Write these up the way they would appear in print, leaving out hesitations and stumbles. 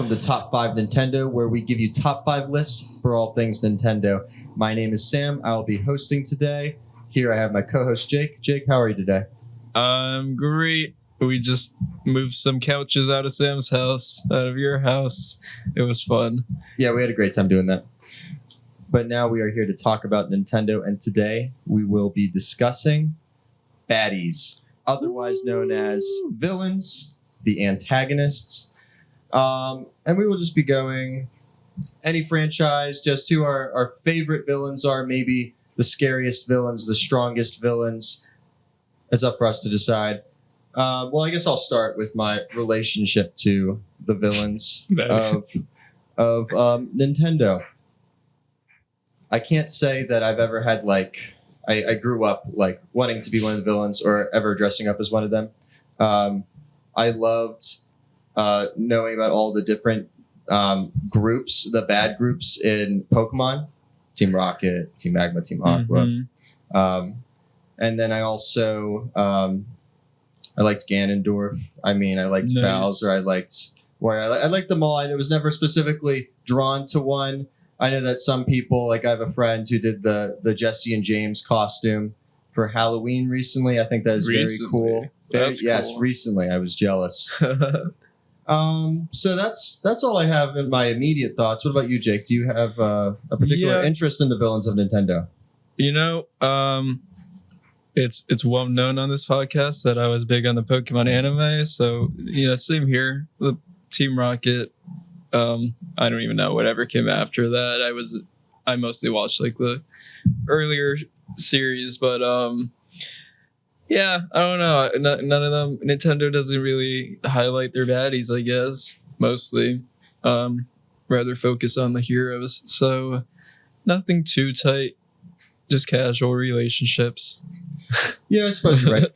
Welcome to Top 5 Nintendo, where we give you top 5 lists for all things Nintendo. My name is Sam. I'll be hosting today. Here I have my co-host Jake. Jake, how are you today? I'm great. We just moved some couches out of Sam's house, out of your house. It was fun. Yeah, we had a great time doing that. But now we are here to talk about Nintendo, and today we will be discussing Baddies, otherwise known as villains, the antagonists. And we will just be going any franchise, just who our favorite villains are, maybe the scariest villains, the strongest villains. It's up for us to decide. Well, I guess I'll start with my relationship to the villains of Nintendo. I can't say that I've ever had I grew up wanting to be one of the villains or ever dressing up as one of them. I loved knowing about all the different groups, the bad groups in Pokemon, Team Rocket, Team Magma, Team Aqua. Mm-hmm. And then I also I liked Ganondorf. I liked Bowser. I liked them all. I was never specifically drawn to one. I know that some people, I have a friend who did the Jesse and James costume for Halloween recently. I think that is very cool. Yes, recently. I was jealous. So that's all I have in my immediate thoughts. What about you, Jake? Do you have a particular interest in the villains of Nintendo? It's well known on this podcast that I was big on the Pokemon anime. So, same here. The Team Rocket. I don't even know whatever came after that. I mostly watched the earlier series, but yeah, I don't know. None of them. Nintendo doesn't really highlight their baddies, I guess. Mostly, rather focus on the heroes. So nothing too tight, just casual relationships. Yeah, I suppose you're right.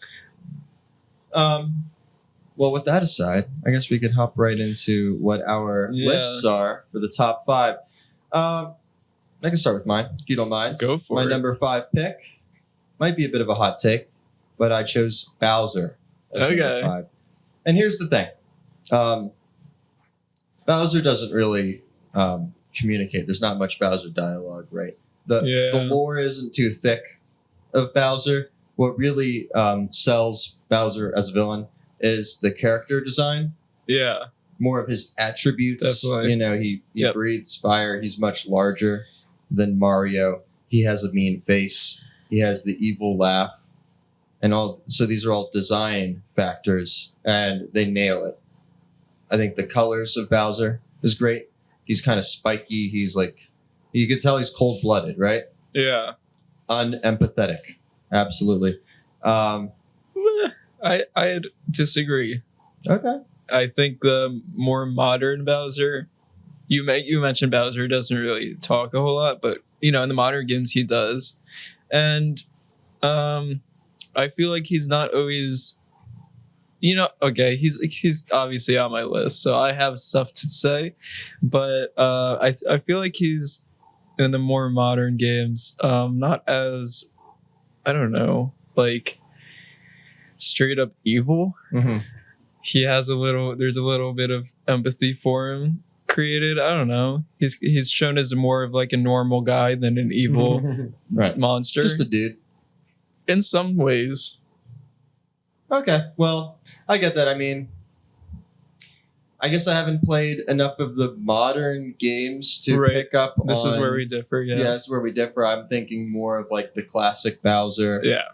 Well, with that aside, I guess we could hop right into what our lists are for the top 5. I can start with mine, if you don't mind. Go for it. My number 5 pick might be a bit of a hot take, but I chose Bowser as number 5. And here's the thing. Bowser doesn't really communicate. There's not much Bowser dialogue, right? The lore isn't too thick of Bowser. What really sells Bowser as a villain is the character design. Yeah. More of his attributes. Definitely. He breathes fire. He's much larger than Mario. He has a mean face. He has the evil laugh. And all. So these are all design factors, and they nail it. I think the colors of Bowser is great. He's kind of spiky. He's you could tell he's cold-blooded, right? Yeah. Unempathetic. Absolutely. I'd disagree. Okay. I think the more modern Bowser, you mentioned Bowser doesn't really talk a whole lot, but in the modern games he does, and I feel like he's not always, okay, he's obviously on my list, so I have stuff to say, but I feel like he's in the more modern games, not as, I don't know, straight up evil. Mm-hmm. He has there's a little bit of empathy for him created. I don't know. He's shown as more of a normal guy than an evil monster. Just a dude. In some ways. Okay, well, I get that. I guess I haven't played enough of the modern games to pick up on... This is where we differ, yeah. Yeah, this is where we differ. I'm thinking more of the classic Bowser. Yeah.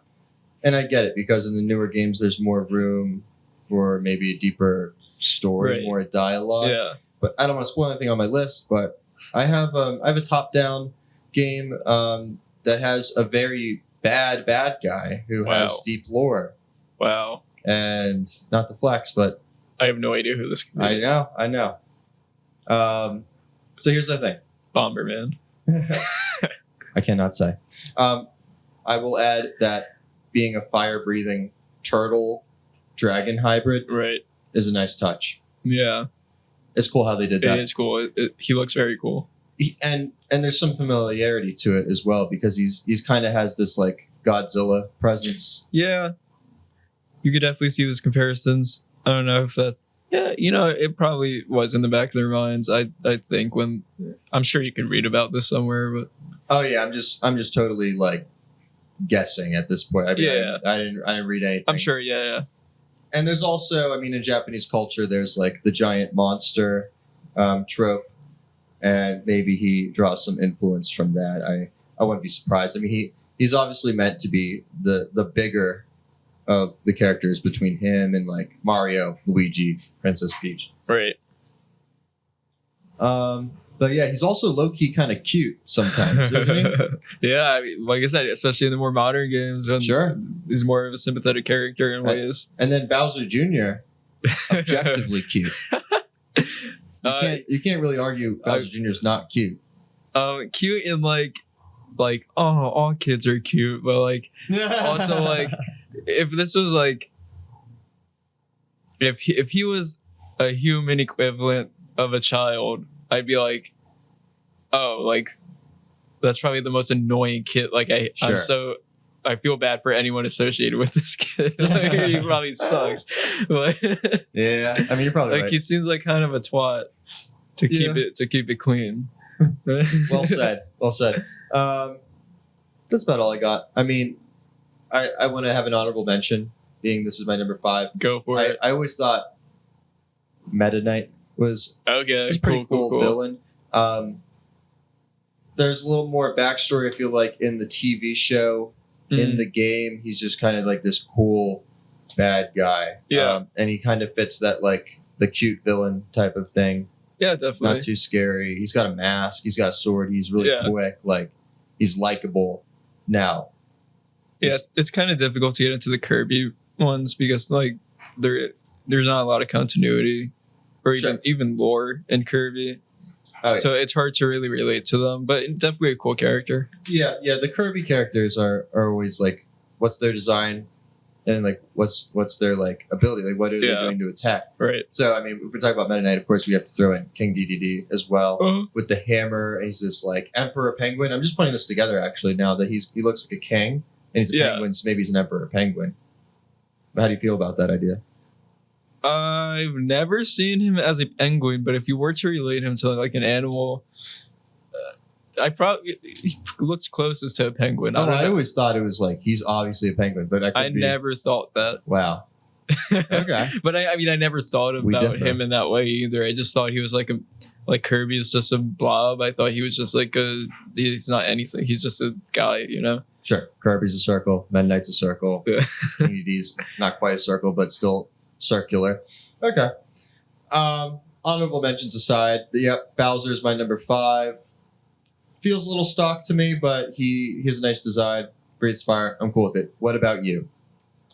And I get it, because in the newer games, there's more room for maybe a deeper story, more dialogue. Yeah. But I don't want to spoil anything on my list, but I have a top-down game that has a very bad guy who has deep lore. Wow. And not to flex, but... I have no idea who this could be. I know. So here's the thing. Bomberman. I cannot say. I will add that being a fire-breathing turtle dragon hybrid is a nice touch. Yeah. It's cool how they did that. It is cool. He looks very cool. And there's some familiarity to it as well, because he's kind of has this Godzilla presence. Yeah. You could definitely see those comparisons. I don't know if Yeah, it probably was in the back of their minds. I think when I'm sure you could read about this somewhere, but Oh yeah, I'm just totally like guessing at this point. I mean, Yeah. I didn't read anything. I'm sure. Yeah. And there's also, I mean, in Japanese culture, there's like the giant monster trope, and maybe he draws some influence from that. I wouldn't be surprised. I mean, he's obviously meant to be the bigger of the characters between him and like Mario, Luigi, Princess Peach. Right. But yeah, he's also low key kind of cute sometimes, isn't he? Yeah, I mean, like I said, especially in the more modern games, when Sure. he's more of a sympathetic character in ways. And then Bowser Jr. objectively cute. You can't really argue Bowser Jr. is not cute. Cute in like all kids are cute, but like also like if this was like if he was a human equivalent of a child, I'd be like, oh, like that's probably the most annoying kid. Like I feel bad for anyone associated with this kid. Like, he probably sucks. But yeah, I mean, you're probably like right. he seems like kind of a twat to keep it clean. Well said. Well said. That's about all I got. I mean, I want to have an honorable mention, being this is my number 5. Go for it. I always thought Meta Knight was a pretty cool villain. There's a little more backstory, I feel like, in the TV show. In the game, he's just kind of like this cool bad guy. Yeah. And he kind of fits that like the cute villain type of thing. Yeah, definitely. Not too scary. He's got a mask. He's got a sword. He's really quick. Like, he's likable now. Yeah, it's kind of difficult to get into the Kirby ones because like there's not a lot of continuity or even lore in Kirby. Oh, so it's hard to really relate to them, but definitely a cool character. Yeah. The Kirby characters are always like, what's their design, and like what's their like ability, like what are they doing to attack? Right. So I mean, if we're talking about Meta Knight, of course we have to throw in King DDD as well with the hammer. And he's this like Emperor Penguin. I'm just putting this together actually now that he looks like a king and he's a penguin, so maybe he's an Emperor Penguin. But how do you feel about that idea? I've never seen him as a penguin, but if you were to relate him to like an animal, he looks closest to a penguin. I always thought it was like he's obviously a penguin, but I never thought that. Wow. Okay. But I mean, I never thought about him in that way either. I just thought he was like Kirby is just a blob. I thought he was just like he's not anything. He's just a guy, Sure. Kirby's a circle. Meta Knight's a circle. DDD's not quite a circle, but still circular. Okay. Honorable mentions aside, Bowser's my number 5. Feels a little stock to me, but he has a nice design. Breathes fire. I'm cool with it. What about you?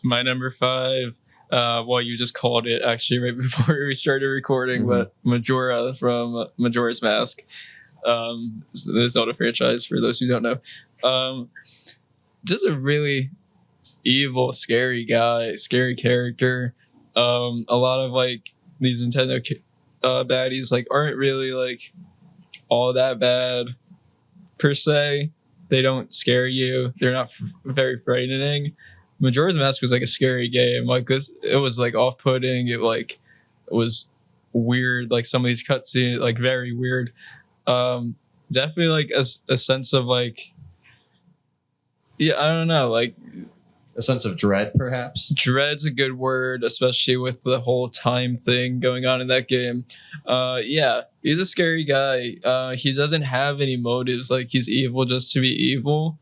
My number 5, well, you just called it actually right before we started recording, but Majora from Majora's Mask. The Zelda franchise, for those who don't know. Just a really evil, scary guy, scary character. A lot of like these Nintendo baddies like aren't really like all that bad per se. They don't scare you. They're not very frightening. Majora's Mask was like a scary game. Like this, it was like off-putting. It was weird. Like some of these cutscenes, like very weird. Definitely like a sense of like, yeah, I don't know, like a sense of dread, perhaps. Dread's a good word, especially with the whole time thing going on in that game. Yeah, he's a scary guy. He doesn't have any motives. Like he's evil just to be evil,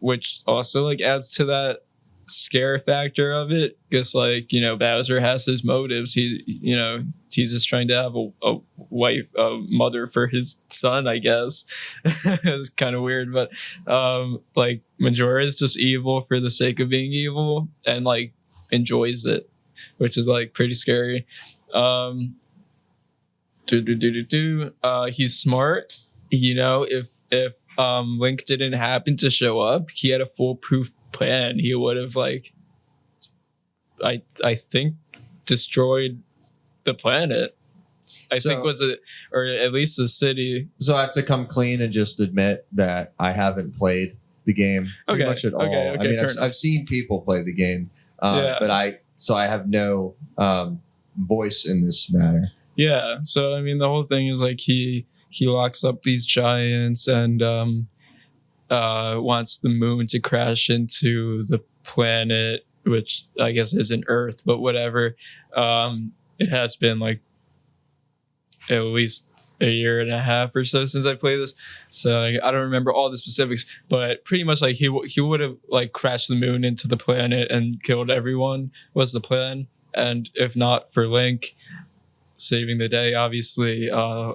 which also like adds to that scare factor of it. Because like Bowser has his motives. He's just trying to have a wife, a mother for his son, I guess. It's kind of weird, but like Majora is just evil for the sake of being evil and like enjoys it, which is like pretty scary. He's smart. If Link didn't happen to show up, he had a foolproof plan. He would have like I think destroyed the planet. Or at least the city. So I have to come clean and just admit that I haven't played the game pretty much at all. I mean, I've seen people play the game, but I have no voice in this matter. Yeah. So I mean, the whole thing is like he locks up these giants and wants the moon to crash into the planet, which I guess isn't Earth, but whatever. It has been like at least a year and a half or so since I played this, so like, I don't remember all the specifics, but pretty much like he would have like crashed the moon into the planet and killed everyone was the plan, and if not for Link saving the day, obviously,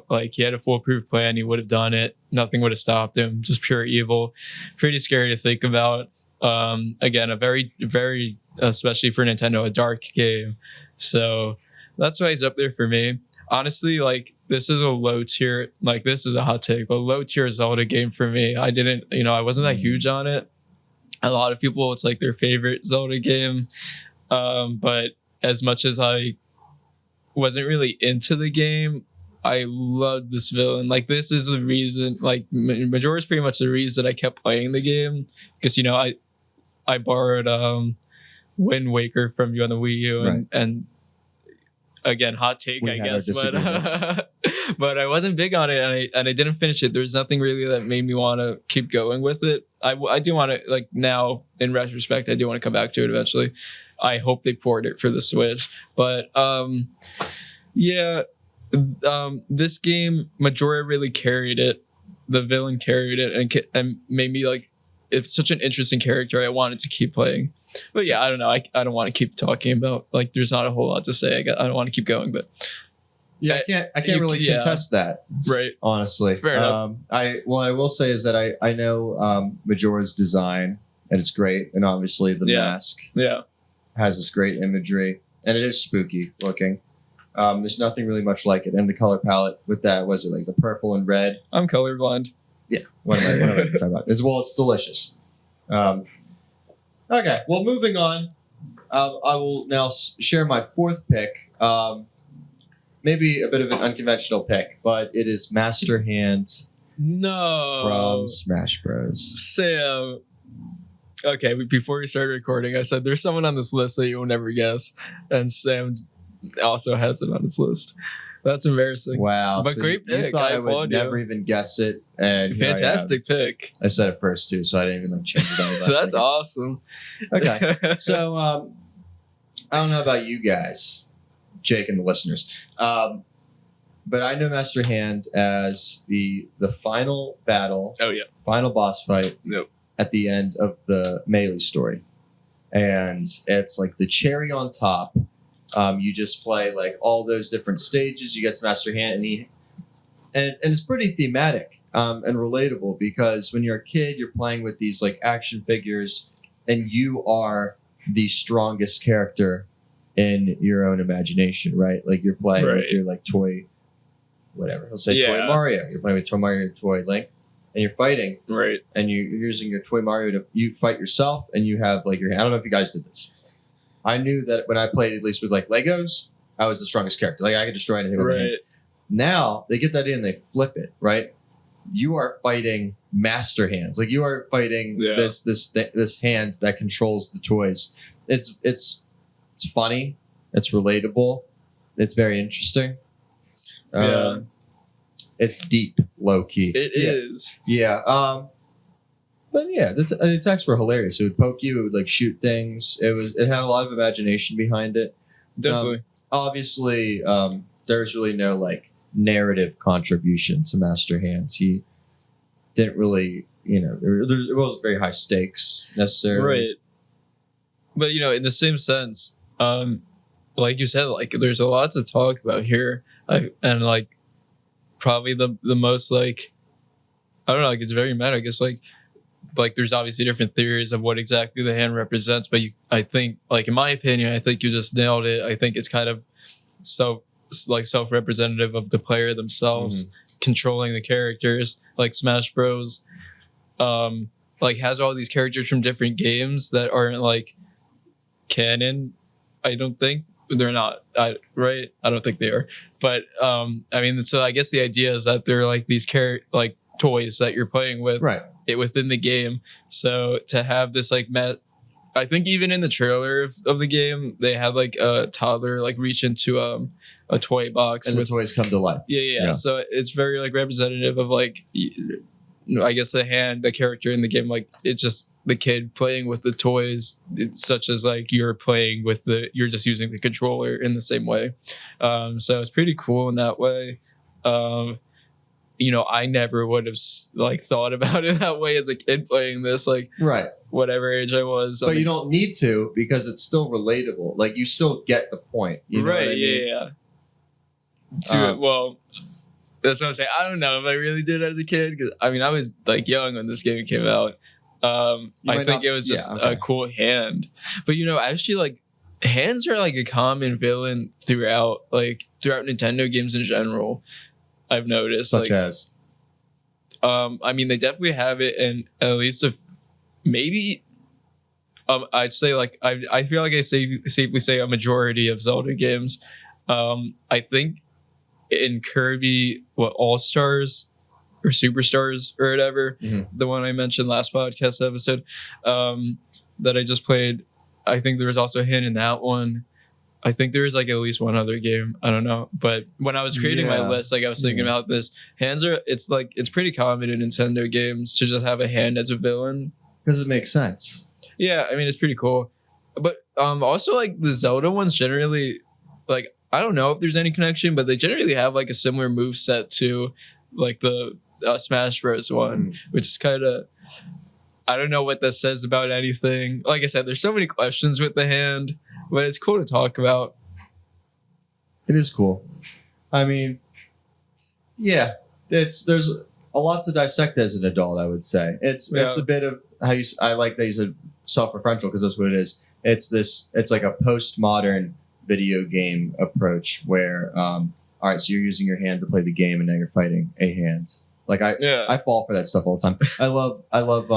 like he had a foolproof plan, he would have done it, nothing would have stopped him, just pure evil. Pretty scary to think about. Again, a very, very, especially for Nintendo, a dark game, so that's why he's up there for me. Honestly, like this is a low tier, like this is a hot take, but low tier Zelda game for me. I didn't, I wasn't that huge on it. A lot of people, it's like their favorite Zelda game. But as much as I wasn't really into the game, I loved this villain. Like this is the reason, like Majora is pretty much the reason I kept playing the game, because I borrowed Wind Waker from you on the Wii U, Right. and again, hot take, I guess, but I wasn't big on it, and I didn't finish it. There's nothing really that made me want to keep going with it. I do want to, like, now in retrospect, I do want to come back to it eventually. I hope they port it for the Switch, but this game, Majora really carried it. The villain carried it and made me like, it's such an interesting character. I wanted to keep playing. But yeah, I don't know. I don't want to keep talking about, like, there's not a whole lot to say. I don't want to keep going, but yeah, I can't really contest that, right? Honestly, fair enough. I will say is that I know Majora's design, and it's great, and obviously the mask has this great imagery, and it is spooky looking. There's nothing really much like it, and the color palette with that, was it like the purple and red? I'm colorblind. Yeah, what am I talking about? It's delicious. Okay, well, moving on. I will now share my fourth pick. Maybe a bit of an unconventional pick, but it is Master Hand from Smash Bros. Sam. Okay, before we started recording, I said there's someone on this list that you will never guess, and Sam also has it on his list. That's embarrassing. Wow. But so great pick. You thought I would never even guess it. And fantastic pick. I said it first too, so I didn't even change it. That's awesome. Okay. So I don't know about you guys, Jake and the listeners. But I know Master Hand as the final battle. Oh yeah. Final boss fight. Yep. At the end of the Melee story. And it's like the cherry on top. You just play like all those different stages. You get to Master Hand, and it's pretty thematic and relatable, because when you're a kid, you're playing with these like action figures, and you are the strongest character in your own imagination, right? Like you're playing with your like toy, whatever. He'll say toy Mario. You're playing with toy Mario, toy Link, and you're fighting, right? And you're using your toy Mario you fight yourself, and you have like your hand. I don't know if you guys did this. I knew that when I played, at least with like Legos, I was the strongest character. Like I could destroy anything. Right. Now they get that in, they flip it. Right. You are fighting Master Hands. Like you are fighting this hand that controls the toys. It's funny. It's relatable. It's very interesting. It's deep, low key. It is. Yeah. But yeah, the attacks were hilarious. It would poke you. It would like shoot things. It had a lot of imagination behind it. Definitely. Obviously, there's really no like narrative contribution to Master Hands. He didn't really, it wasn't very high stakes necessarily. Right. But in the same sense, like you said, like there's a lot to talk about here, and like probably the most like, I don't know, like it's very meta. I guess like there's obviously different theories of what exactly the hand represents, but I think, like in my opinion, I think you just nailed it. I think it's kind of self-representative of the player themselves, controlling the characters. Like Smash Bros. Like has all these characters from different games that aren't like canon. I don't think they're not. Right? I don't think they are. But I mean, so I guess the idea is that they're like these like toys that you're playing with. Right. Within the game, so to have this like I think even in the trailer of the game, they have like a toddler like reach into a toy box And the toys come to life. Yeah. So it's very like representative of like, I guess the character in the game, like it's just the kid playing with the toys. It's such as like you're just using the controller in the same way. So it's pretty cool in that way. I never would have like thought about it that way as a kid playing this, like Right. whatever age I was. But you don't need to because it's still relatable. Like you still get the point. You know right? what I mean? Yeah. Well, that's what I'm saying. I don't know if I really did as a kid because I mean I was like young when this game came out. I think it was just a cool hand, but actually like hands are like a common villain throughout Nintendo games in general. I've noticed, such as, I mean, they definitely have it in at least maybe. I'd say like I feel like I safely say a majority of Zelda games. I think in Kirby, All Stars or Superstars or whatever, the one I mentioned last podcast episode, that I just played. I think there was also a hint in that one. I think there was like at least one other game. I don't know. But when I was creating my list, like I was thinking about this. It's pretty common in Nintendo games to just have a hand as a villain. Because it makes sense. Yeah, I mean it's pretty cool. But also like the Zelda ones generally, like I don't know if there's any connection, but they generally have like a similar move set to like the Smash Bros. One, which is kind of, I don't know what that says about anything. Like I said, there's so many questions with the hand. But it's cool to talk about. It is cool. I mean, yeah, there's a lot to dissect as an adult. I would say it's a bit of I like that you said self-referential because that's what it is. It's like a postmodern video game approach where all right, so you're using your hand to play the game and now you're fighting a hand. Like I fall for that stuff all the time. I love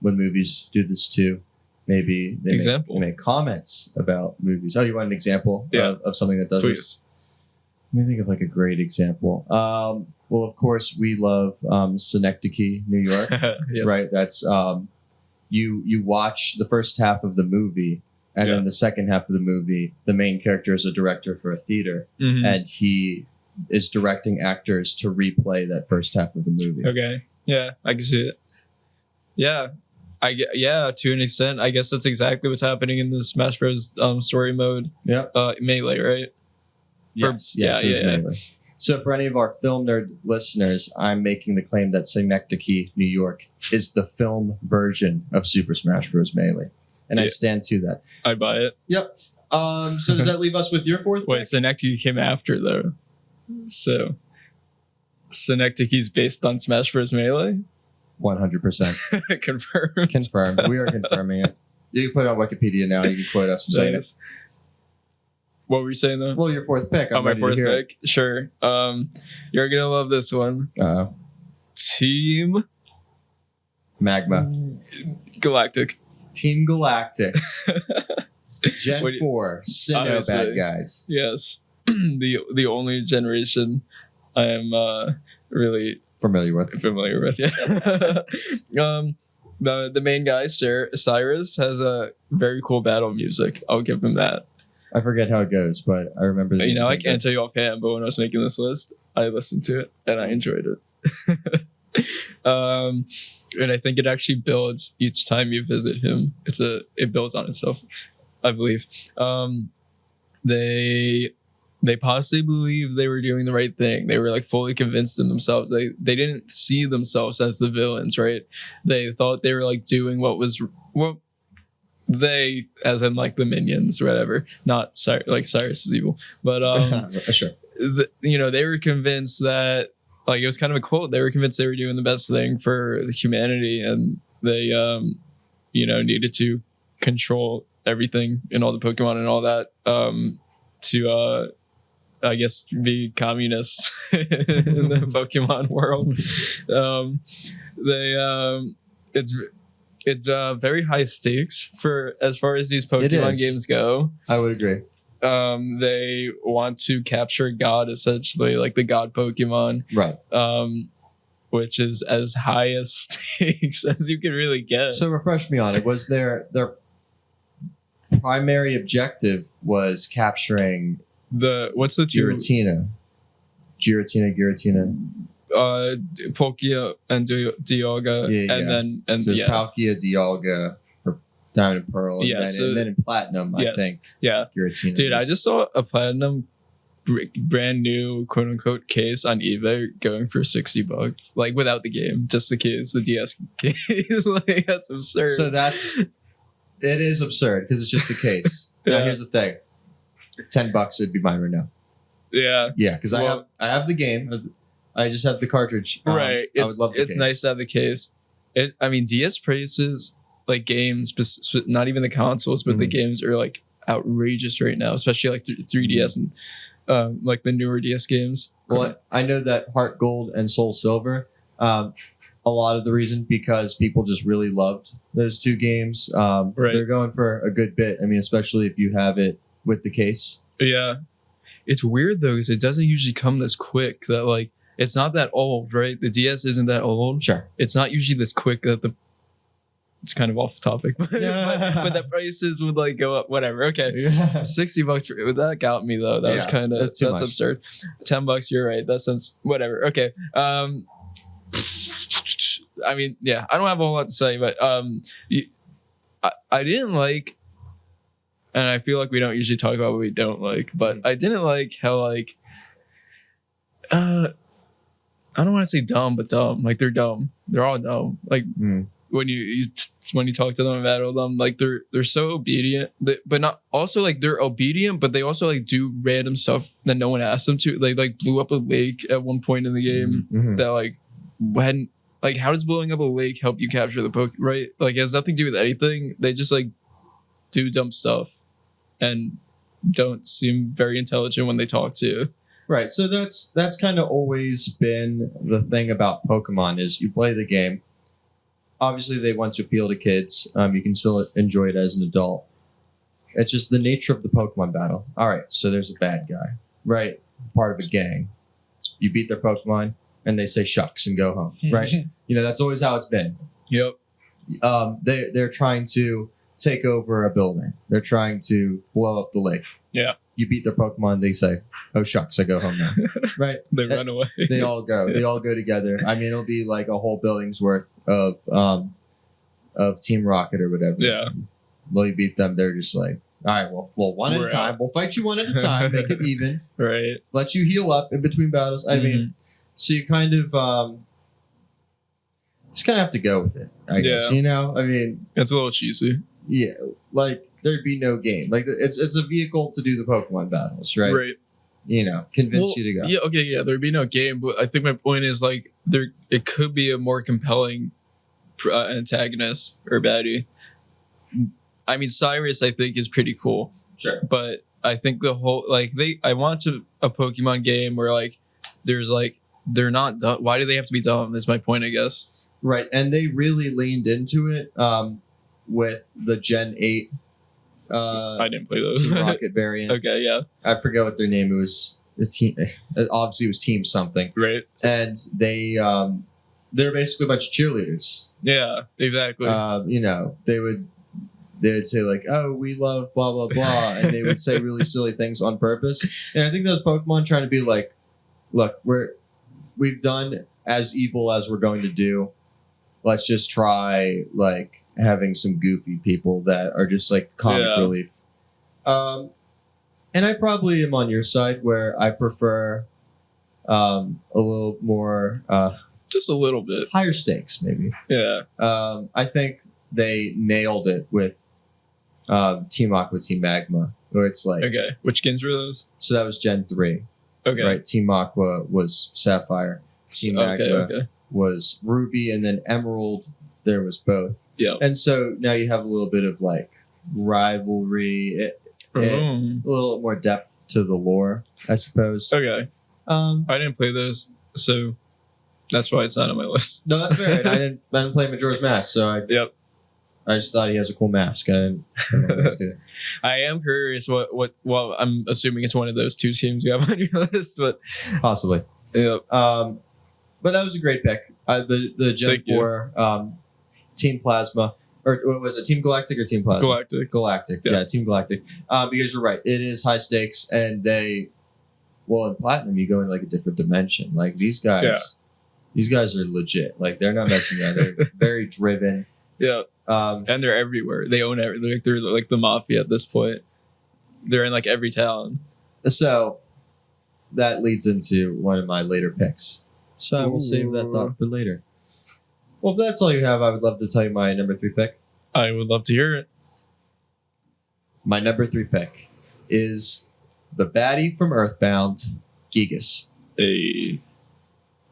when movies do this too. Maybe they make comments about movies. Oh, you want an example of something that does this? Let me think of like a great example. Well, of course, we love Synecdoche, New York, yes. Right? That's you watch the first half of the movie, and then the second half of the movie, the main character is a director for a theater, and he is directing actors to replay that first half of the movie. Okay, yeah, I can see it. Yeah. To an extent, I guess that's exactly what's happening in the Smash Bros. Story mode. Yeah. Melee, right? Yes. Melee. So for any of our film nerd listeners, I'm making the claim that Synecdoche, New York, is the film version of Super Smash Bros. Melee, and I stand to that. I buy it. Yep. So does that leave us with your fourth? Wait, Synecdoche came after though. So Synecdoche is based on Smash Bros. Melee. 100%. Confirmed. We are confirming it. You can put it on Wikipedia now. You can quote us from saying it. What were you saying though? Well, your fourth pick. My fourth pick. Sure. You're gonna love this one. Team Magma. Galactic. Team Galactic. Gen 4. Sinnoh bad guys. Yes. the only generation I am really familiar with, yeah. The main guy, Cyrus, has a very cool battle music. I'll give him that. I forget how it goes, but I remember that. I can't tell you offhand, but when I was making this list, I listened to it and I enjoyed it. And I think it actually builds each time you visit him. It builds on itself, I believe. They possibly believed they were doing the right thing. They were like fully convinced in themselves. They didn't see themselves as the villains, right? They thought they were like doing what they, as in like the minions or whatever, not like Cyrus is evil, but sure. They were convinced that, like, it was kind of a quote. They were convinced they were doing the best thing for humanity, and they needed to control everything and all the Pokemon and all that to I guess be communists in the Pokemon world. It's very high stakes for as far as these Pokemon games go. I would agree. They want to capture God, essentially, like the God Pokemon, right? Which is as high as stakes as you can really get. So refresh me on it. Was their primary objective was capturing What's the two? Giratina. Palkia and Dialga, and So there's Palkia, Dialga for Diamond and Pearl, and then in Platinum, I think. Yeah, Giratina. Dude, I just saw a Platinum brand new quote unquote case on eBay going for $60, like without the game, just the case, the DS case. Like that's absurd. So it is absurd because it's just the case. Now here's the thing: $10 it'd be mine right now. Yeah, because I have the game. I just have the cartridge. Right. I would love the it's case. nice to have the case. I mean, DS prices, like games, not even the consoles, but the games are like outrageous right now, especially like 3DS and like the newer DS games. Well, I know that Heart Gold and Soul Silver, a lot of the reason because people just really loved those two games. They're going for a good bit. I mean, especially if you have it with the case. Yeah. It's weird though, because it doesn't usually come this quick. That like it's not that old, right? The DS isn't that old. Sure. It's not usually this quick that it's kind of off topic, but the prices would like go up. Whatever. Okay, $60 that got me though. That was kind of that's absurd. $10. You're right. That sounds whatever. Okay. I mean, yeah, I don't have a whole lot to say, but I didn't like. And I feel like we don't usually talk about what we don't like, but I didn't like how like, I don't want to say dumb, but dumb. Like they're dumb. They're all dumb. Like when you talk to them and battle them, like they're so obedient, but not also like they're obedient, but they also like do random stuff that no one asked them to. They like blew up a lake at one point in the game that like when like how does blowing up a lake help you capture the Pokemon? Right? Like it has nothing to do with anything. They just like do dumb stuff and don't seem very intelligent when they talk to you. Right. So that's kind of always been the thing about Pokemon is you play the game. Obviously, they want to appeal to kids. You can still enjoy it as an adult. It's just the nature of the Pokemon battle. All right. So there's a bad guy, right? Part of a gang. You beat their Pokemon and they say shucks and go home, right? That's always how it's been. Yep. They're trying to take over a building. They're trying to blow up the lake. Yeah. You beat their Pokemon, they say, oh shucks, I go home now. Right? They run away. They all go. They all go together. I mean, it'll be like a whole building's worth of Team Rocket or whatever. Yeah. Well, you beat them, they're just like, all right, well, one at a time. We'll fight you one at a time, make it even. Right. Let you heal up in between battles. I mean, so you kind of just kind of have to go with it, I guess. I mean, it's a little cheesy. Yeah, like there'd be no game. Like it's a vehicle to do the Pokemon battles, right? Right. Convince you to go. Yeah. Okay. Yeah. There'd be no game, but I think my point is like it could be a more compelling antagonist or baddie. I mean, Cyrus I think is pretty cool. Sure. But I think the whole I want a Pokemon game where like there's like they're not dumb. Why do they have to be dumb? Is my point, I guess. Right, and they really leaned into it. With the Gen 8 I didn't play those. Team Rocket variant. Okay, yeah. I forget what their name was. Team obviously it was Team something. Right. And they're basically a bunch of cheerleaders. Yeah, exactly. They would say like, oh, we love blah blah blah, and they would say really silly things on purpose. And I think those Pokemon trying to be like, look, we've done as evil as we're going to do. Let's just try like having some goofy people that are just like comic relief. And I probably am on your side where I prefer a little more just a little bit higher stakes maybe. Yeah. I think they nailed it with Team Aqua, Team Magma, where it's like okay, which games were those? So that was Gen 3. Okay. Right. Team Aqua was Sapphire. Team Magma was Ruby, and then Emerald, there was both. Yeah. And so now you have a little bit of like rivalry, a little more depth to the lore, I suppose. Okay. I didn't play those, so that's why it's not on my list. No, that's fair. I didn't play Majora's Mask, so I just thought he has a cool mask. I don't know what else to do. I am curious what well, I'm assuming it's one of those two teams you have on your list, but possibly. Yeah. But that was a great pick. The Gen 4 Team Plasma. or what was it, Team Galactic or Team Plasma? Galactic. Galactic, yeah, Team Galactic. Because you're right, it is high stakes, and in Platinum you go in like a different dimension. Like these guys are legit. Like they're not messing around. They're very driven. Yeah. And they're everywhere. They own everything. They're like the mafia at this point. They're in like every town. So that leads into one of my later picks. So I will save that thought for later. Well, if that's all you have, I would love to tell you my number 3 pick. I would love to hear it. My number 3 pick is the baddie from Earthbound, Gigas. Hey.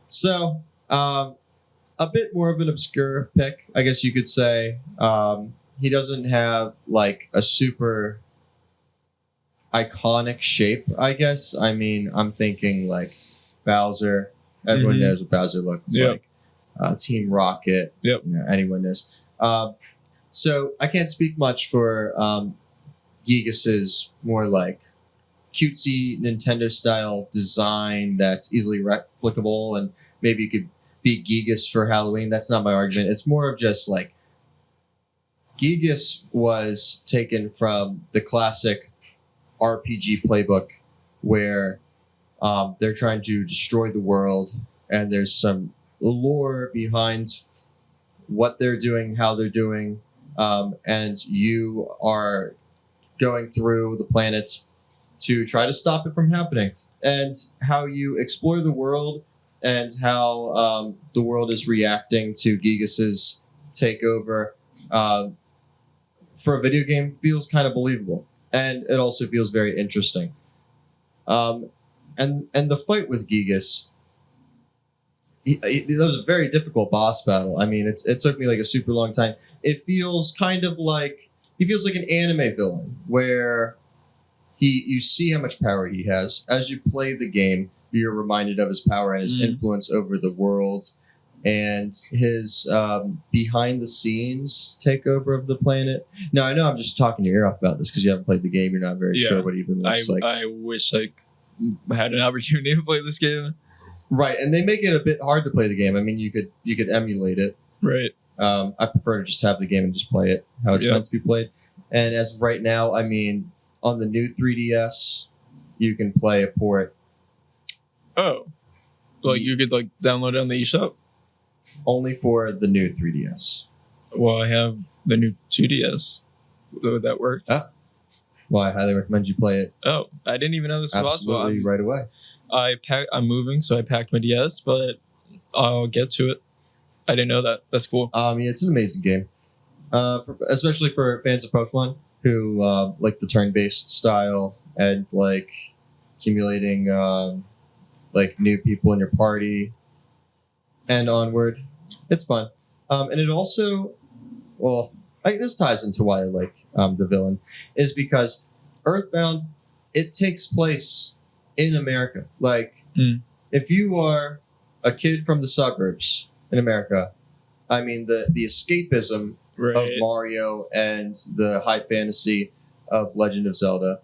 So, a bit more of an obscure pick, I guess you could say. He doesn't have like a super iconic shape, I guess. I mean, I'm thinking like Bowser. Everyone knows what Bowser looks like. Team Rocket. Yep. Anyone knows. So I can't speak much for Gigas's more like cutesy Nintendo style design that's easily replicable, and maybe you could be Gigas for Halloween. That's not my argument. It's more of just like Gigas was taken from the classic RPG playbook where they're trying to destroy the world, and there's some lore behind what they're doing, how they're doing, and you are going through the planets to try to stop it from happening, and how you explore the world and how the world is reacting to Gigas's takeover for a video game feels kind of believable, and it also feels very interesting. And the fight with Gigas, that was a very difficult boss battle. I mean, it took me like a super long time. It feels kind of like he feels like an anime villain where you see how much power he has as you play the game. You're reminded of his power and his influence over the world, and his behind the scenes takeover of the planet. Now, I know I'm just talking your ear off about this because you haven't played the game. You're not very sure what it even looks like. I wish I had an opportunity to play this game. Right, and they make it a bit hard to play the game. I mean, you could emulate it. Right. I prefer to just have the game and just play it how it's meant to be played. And as of right now, I mean, on the new 3DS, you can play a port. Oh, like you could like download it on the eShop? Only for the new 3DS. Well, I have the new 2DS. Would that work? Well, I highly recommend you play it. Oh, I didn't even know this was possible. Absolutely, right away. I'm moving, so I packed my DS, but I'll get to it. I didn't know that. That's cool. Yeah, it's an amazing game, especially for fans of Pokemon who like the turn-based style and like accumulating like new people in your party and onward. It's fun, and it also, this ties into why I like the villain, is because Earthbound, it takes place in America. Like, if you are a kid from the suburbs in America, I mean, the escapism of Mario and the high fantasy of Legend of Zelda,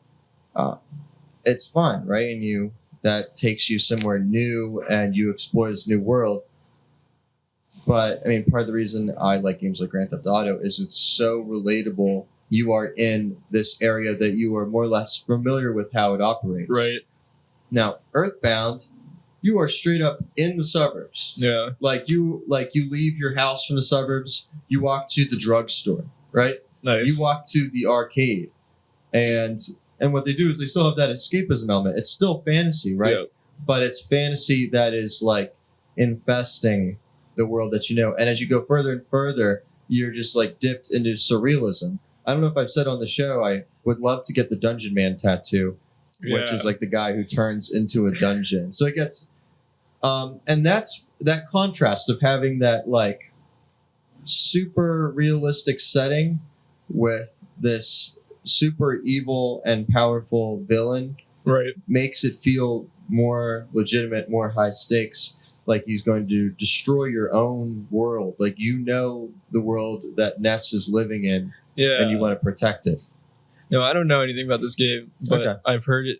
it's fun, right? And that takes you somewhere new, and you explore this new world. But, I mean, part of the reason I like games like Grand Theft Auto is it's so relatable. You are in this area that you are more or less familiar with how it operates. Right. Now, Earthbound, you are straight up in the suburbs. Yeah. Like you leave your house from the suburbs, you walk to the drugstore, right? Nice. You walk to the arcade. And what they do is they still have that escapism element. It's still fantasy, right? Yeah. But it's fantasy that is like infesting the world that you know. And as you go further and further, you're just like dipped into surrealism. I don't know if I've said on the show, I would love to get the Dungeon Man tattoo, which is like the guy who turns into a dungeon. So it gets, and that's that contrast of having that like super realistic setting with this super evil and powerful villain. Right. Makes it feel more legitimate, more high stakes. Like he's going to destroy your own world. Like, you know, the world that Ness is living in, and you want to protect it. No, I don't know anything about this game, but I've heard it.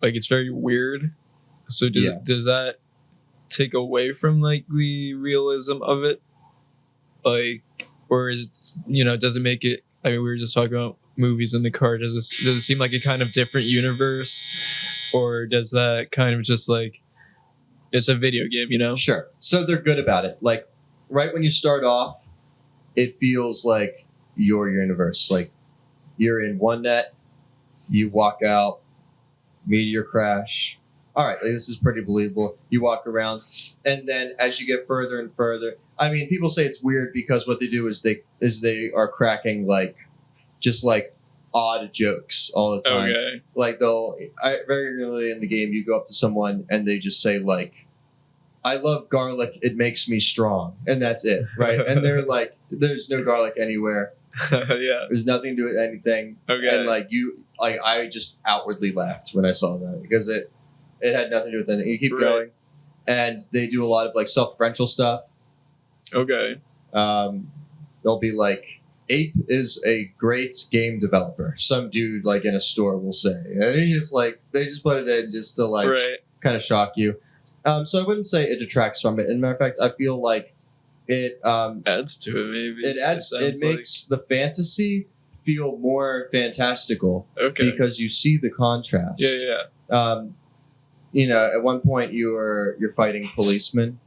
Like, it's very weird. So does that take away from like the realism of it? Like, or is it, does it make it? I mean, we were just talking about movies in the car. Does it seem like a kind of different universe, or does that kind of just like it's a video game? Sure. So they're good about it. Like right when you start off, it feels like your universe. Like you're in one net, you walk out, meteor crash. All right, like, this is pretty believable. You walk around, and then as you get further and further, I mean, people say it's weird because what they do is they are cracking like just like odd jokes all the time. Okay. Like very early in the game, you go up to someone and they just say like, "I love garlic. It makes me strong," and that's it, right? And they're like, "There's no garlic anywhere. Yeah. There's nothing to do with anything." Okay. And I just outwardly laughed when I saw that because it had nothing to do with anything. You keep going, and they do a lot of like self-referential stuff. Okay. They'll be like, "Ape is a great game developer." Some dude like in a store will say, and he's like, they just put it in just to like kind of shock you. So I wouldn't say it detracts from it. As a matter of fact, I feel like it adds to it. Maybe it makes the fantasy feel more fantastical. Okay. Because you see the contrast. Yeah. At one point you're fighting policemen.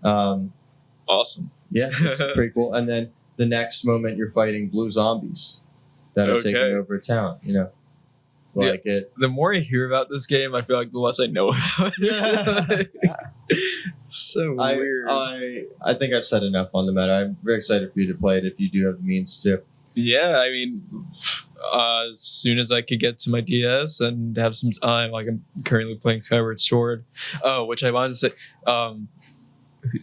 Awesome. Yeah, it's pretty cool. And then the next moment you're fighting blue zombies that are taking over a town. The more I hear about this game, I feel like the less I know about it. So weird. I think I've said enough on the matter. I'm very excited for you to play it if you do have the means to. Yeah, I mean, as soon as I could get to my DS and have some time, like I'm currently playing Skyward Sword. Oh, which I wanted to say,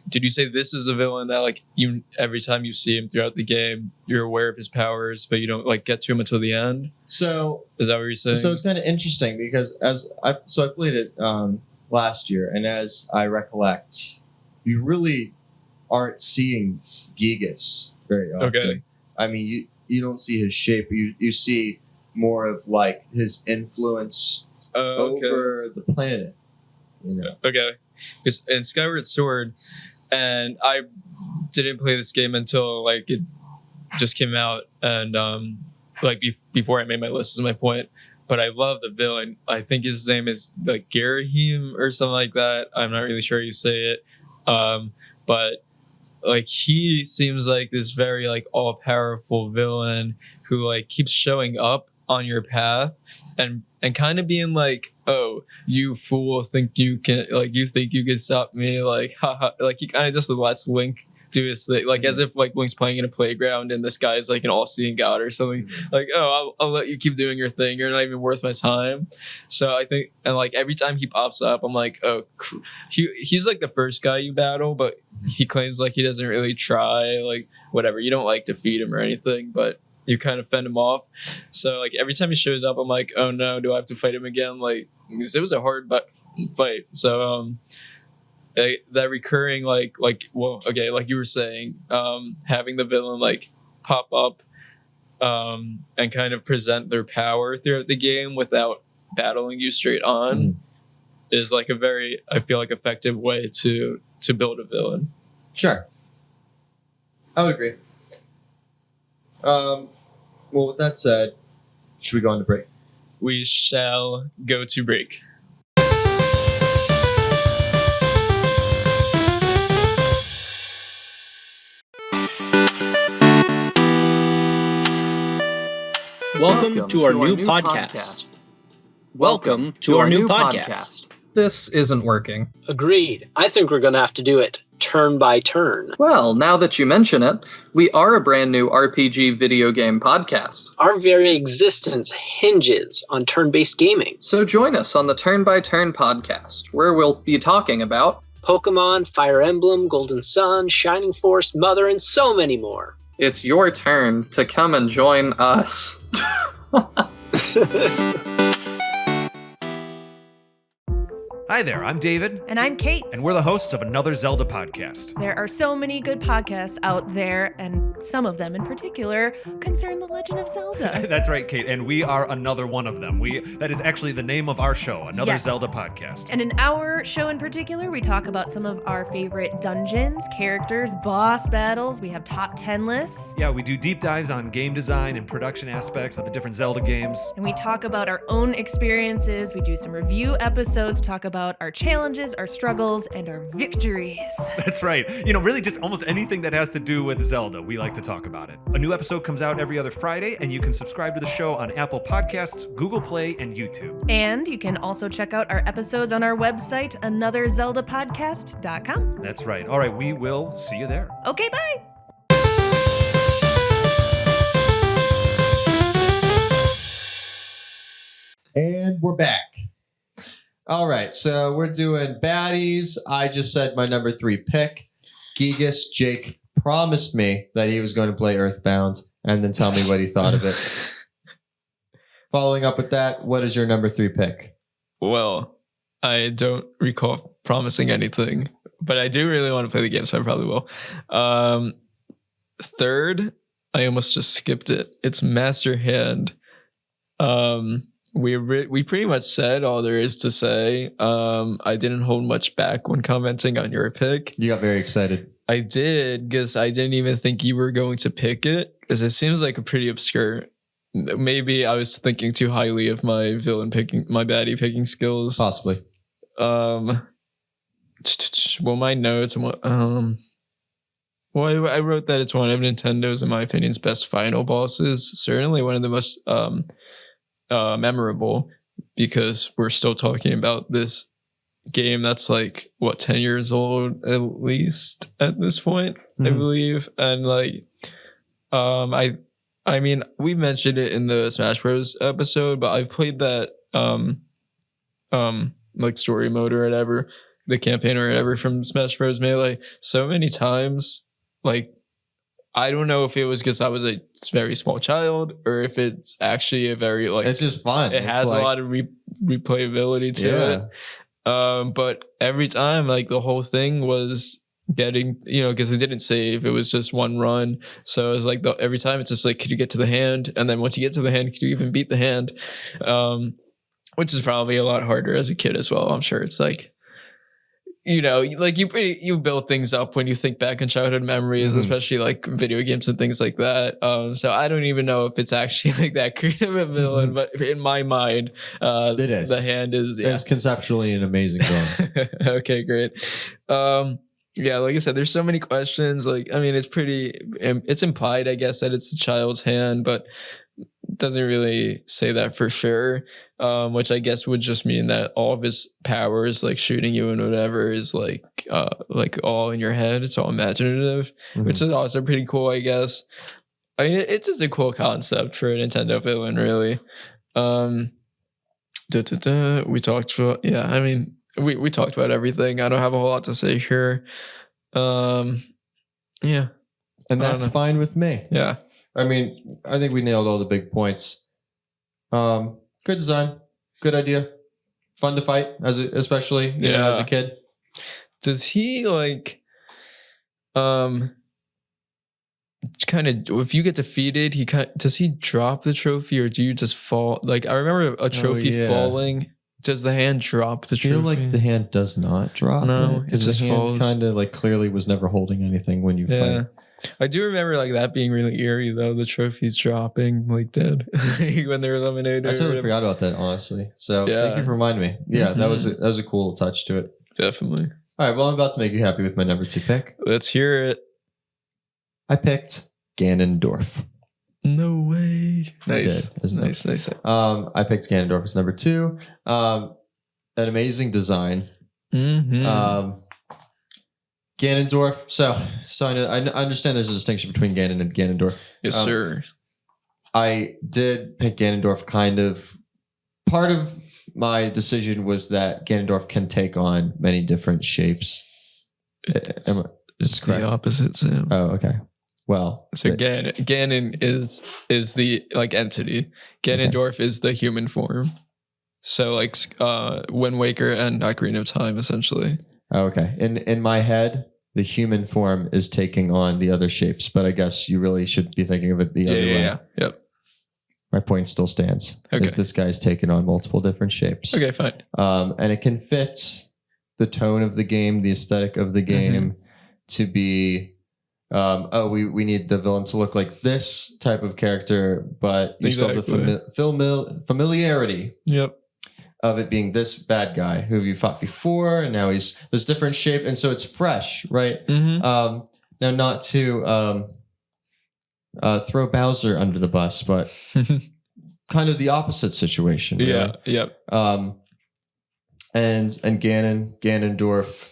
did you say this is a villain that like you every time you see him throughout the game, you're aware of his powers, but you don't like get to him until the end? So is that what you're saying? So it's kind of interesting because I played it last year, and as I recollect, you really aren't seeing Gigas very often. Okay. I mean, you don't see his shape. You see more of like his influence over the planet. Okay. Because in Skyward Sword, and I didn't play this game until like it just came out, and before I made my list is my point. But I love the villain. I think his name is like Garahim or something like that. I'm not really sure how you say it, but like he seems like this very like all powerful villain who like keeps showing up on your path and kind of being like, "Oh, you fool, think you can stop me?" Like, haha. Like he kind of just lets Link do his thing, like as if like Link's playing in a playground and this guy's like an all-seeing god or something. Like, "Oh, I'll let you keep doing your thing. You're not even worth my time." So I think, and like every time he pops up, I'm like, "Oh, he's like the first guy you battle, but he claims like he doesn't really try. Like, whatever. You don't like defeat him or anything, but you kind of fend him off." So like every time he shows up, I'm like, "Oh no, do I have to fight him again?" Like, because it was a hard fight. So that recurring like you were saying, having the villain like pop up and kind of present their power throughout the game without battling you straight on is like a very, I feel like, effective way to build a villain. Sure, I would agree. Well, with that said, should we go on to break? We shall go to break. Welcome to our new podcast. Welcome to our new podcast. This isn't working. Agreed. I think we're going to have to do it turn by turn. Well, now that you mention it, we are a brand new RPG video game podcast. Our very existence hinges on turn-based gaming. So join us on the Turn by Turn podcast, where we'll be talking about Pokemon, Fire Emblem, Golden Sun, Shining Force, Mother, and so many more. It's your turn to come and join us. Hi there, I'm David. And I'm Kate. And we're the hosts of another Zelda podcast. There are so many good podcasts out there, and some of them in particular concern the Legend of Zelda. That's right, Kate, and we are another one of them. That is actually the name of our show, Another Yes. Zelda podcast. And in our show in particular, we talk about some of our favorite dungeons, characters, boss battles. We have top 10 lists. Yeah, we do deep dives on game design and production aspects of the different Zelda games. And we talk about our own experiences. We do some review episodes, talk about our challenges, our struggles, and our victories. That's right. Really just almost anything that has to do with Zelda, we like to talk about it. A new episode comes out every other Friday, and you can subscribe to the show on Apple Podcasts, Google Play, and YouTube. And you can also check out our episodes on our website, anotherzeldapodcast.com. That's right. All right, we will see you there. Okay, bye. And we're back. All right, so we're doing baddies. I just said my number 3 pick. Gigas Jake promised me that he was going to play Earthbound and then tell me what he thought of it. Following up with that, what is your number 3 pick? Well, I don't recall promising anything, but I do really want to play the game, so I probably will. Third, I almost just skipped it. It's Master Hand. We pretty much said all there is to say. I didn't hold much back when commenting on your pick. You got very excited. I did, because I didn't even think you were going to pick it, because it seems like a pretty obscure. Maybe I was thinking too highly of my baddie picking skills. Possibly. Well, my notes. Well, I wrote that it's one of Nintendo's, in my opinion, best final bosses. Certainly one of the most memorable, because we're still talking about this game that's 10 years old at least at this point, I believe. And I mean, we mentioned it in the Smash Bros episode, but I've played that story mode or whatever, the campaign or whatever from Smash Bros Melee so many times. I don't know if it was because I was a very small child, or if it's actually a very it's just fun. It has a lot of replayability to it. But every time, the whole thing was getting, because it didn't save, it was just one run. So it was every time it's just could you get to the hand? And then once you get to the hand, could you even beat the hand? Which is probably a lot harder as a kid as well. I'm sure it's you build things up when you think back on childhood memories, especially video games and things like that. So I don't even know if it's actually that creative a villain, but in my mind, it is. The hand is. Yeah. It's conceptually an amazing villain. Okay, great. Yeah, like I said, there's so many questions. It's implied, I guess, that it's the child's hand, but doesn't really say that for sure, which I guess would just mean that all of his powers, shooting you and whatever, is all in your head. It's all imaginative, which is also pretty cool, I guess. I mean, it's just a cool concept for a Nintendo villain, really. We talked about, we talked about everything. I don't have a whole lot to say here. Yeah, and that's fine with me. Yeah. I mean, I think we nailed all the big points. Good design, good idea, fun to fight, especially as a kid. Does he kind of, if you get defeated, does he drop the trophy, or do you just fall? I remember a trophy falling. Does the hand drop the trophy? I feel like the hand does not drop. No, it just the hand falls. kind of clearly was never holding anything when you fight. I do remember that being really eerie though. The trophies dropping dead when they're eliminated. I totally forgot about that, honestly. So thank you for reminding me. Yeah, that was a cool touch to it. Definitely. All right, well, I'm about to make you happy with my number 2 pick. Let's hear it. I picked Ganondorf. No way. Nice. Nice. I picked Ganondorf as number 2. An amazing design. Ganondorf. So I understand there's a distinction between Ganon and Ganondorf. Yes, sir. I did pick Ganondorf kind of. Part of my decision was that Ganondorf can take on many different shapes. It's the opposite, Sam. Oh, okay. Well, so Ganon is the entity. Ganondorf is the human form. So like Wind Waker and Ocarina of Time, essentially. Oh, okay. In my head, the human form is taking on the other shapes, but I guess you really should be thinking of it the other way. Yeah. Yep. My point still stands. Okay. Is this guy's taken on multiple different shapes. Okay, fine. And it can fit the tone of the game, the aesthetic of the game to be, we need the villain to look like this type of character, but you still have the familiarity Yep. of it being this bad guy who you fought before, and now he's this different shape, and so it's fresh, right? Now, not to throw Bowser under the bus, but kind of the opposite situation. Really. Yeah. Yep. And Ganondorf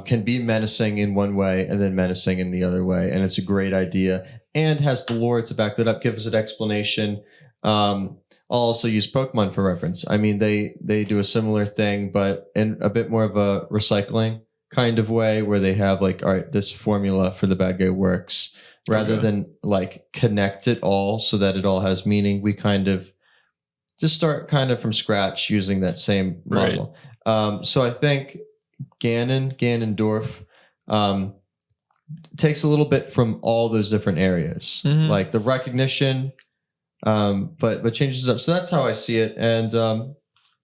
can be menacing in one way and then menacing in the other way, and it's a great idea and has the lore to back that up, gives it explanation. I'll also use Pokemon for reference. I mean, they do a similar thing, but in a bit more of a recycling kind of way, where they have like, all right, this formula for the bad guy works, rather than like connect it all so that it all has meaning. We kind of just start kind of from scratch using that same model. So I think Ganondorf takes a little bit from all those different areas, like the recognition, but changes it up. So that's how I see it, and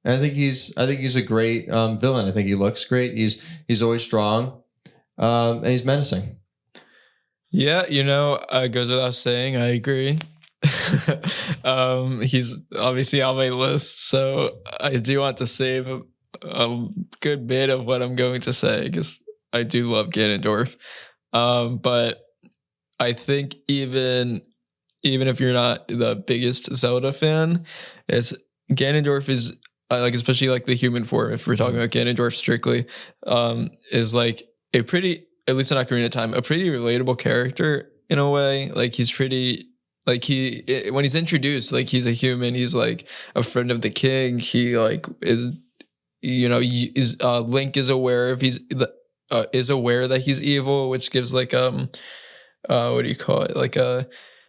I think he's a great villain. I think he looks great. He's always strong, and he's menacing. Yeah, it goes without saying. I agree. He's obviously on my list, so I do want to save a good bit of what I'm going to say because I do love Ganondorf. But I think even if you're not the biggest Zelda fan, Ganondorf is like, especially like the human form, if we're talking about Ganondorf strictly, is like a pretty, at least in Ocarina of Time, a pretty relatable character in a way. Like he's pretty, like when he's introduced, like he's a human, he's like a friend of the king. He like is, Link is aware of is aware that he's evil, which gives like what do you call it? Like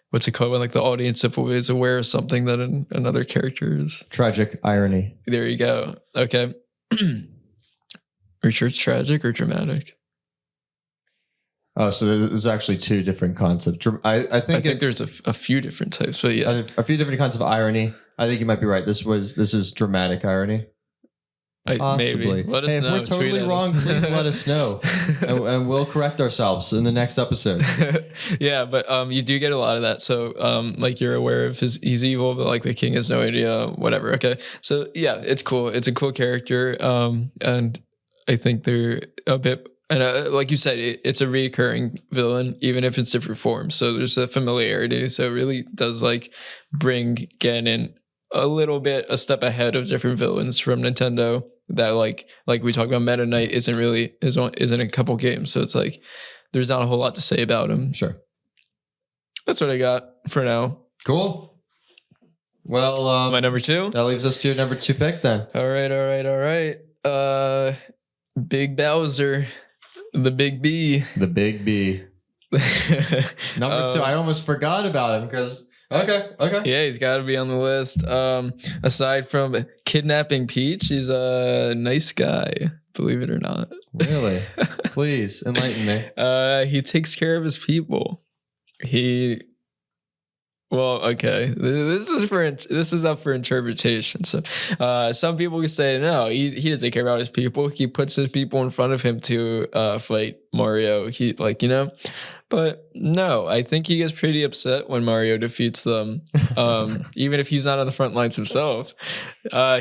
what's it called when like the audience is aware of something that another character is? Tragic irony. There you go. Okay. Are you sure it's tragic or dramatic? Oh, so there's actually two different concepts. I think there's a few different types, but yeah, a few different kinds of irony. I think you might be right. This is dramatic irony. Possibly. Maybe. Let us know. If we're totally wrong, please let us know, and we'll correct ourselves in the next episode. Yeah, but you do get a lot of that. So like you're aware of he's evil, but like the king has no idea. Whatever. Okay. So yeah, it's cool. It's a cool character, and I think they're a bit. And like you said, it's a recurring villain, even if it's different forms. So there's a familiarity. So it really does like bring Ganon a step ahead of different villains from Nintendo that like we talked about. Meta Knight isn't a couple games. So it's like there's not a whole lot to say about him. Sure. That's what I got for now. Cool. Well, my number 2. That leaves us to your number 2 pick then. All right. Big Bowser. The Big B. The Big B. Number 2. I almost forgot about him because okay. Yeah, he's got to be on the list. Aside from kidnapping Peach, he's a nice guy, believe it or not. Really? Please enlighten me. He takes care of his people. Well, okay. This is up for interpretation. So, some people can say no. He doesn't take care about his people. He puts his people in front of him to fight Mario. But no. I think he gets pretty upset when Mario defeats them. Even if he's not on the front lines himself,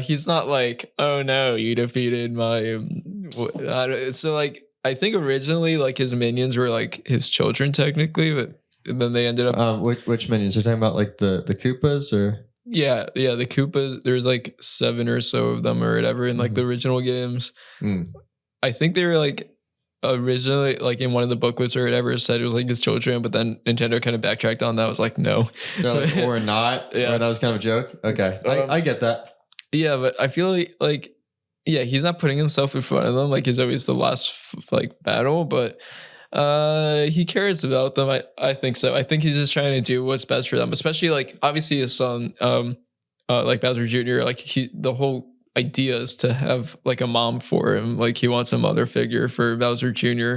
he's not like, oh no, you defeated my. So like, I think originally like his minions were like his children technically, but. And then they ended up. Which minions? You're talking about like the Koopas or? Yeah, the Koopas. There's like 7 or so of them or whatever in like the original games. I think they were like originally like in one of the booklets or whatever it said it was like his children, but then Nintendo kind of backtracked on that. It was like no, or not. Yeah, or that was kind of a joke. Okay, I get that. Yeah, but I feel like yeah, he's not putting himself in front of them. Like he's always the last like battle, but. He cares about them. I think so. I think he's just trying to do what's best for them, especially like obviously his son, like Bowser Jr. Like the whole ideas to have like a mom for him. Like he wants a mother figure for Bowser Jr.,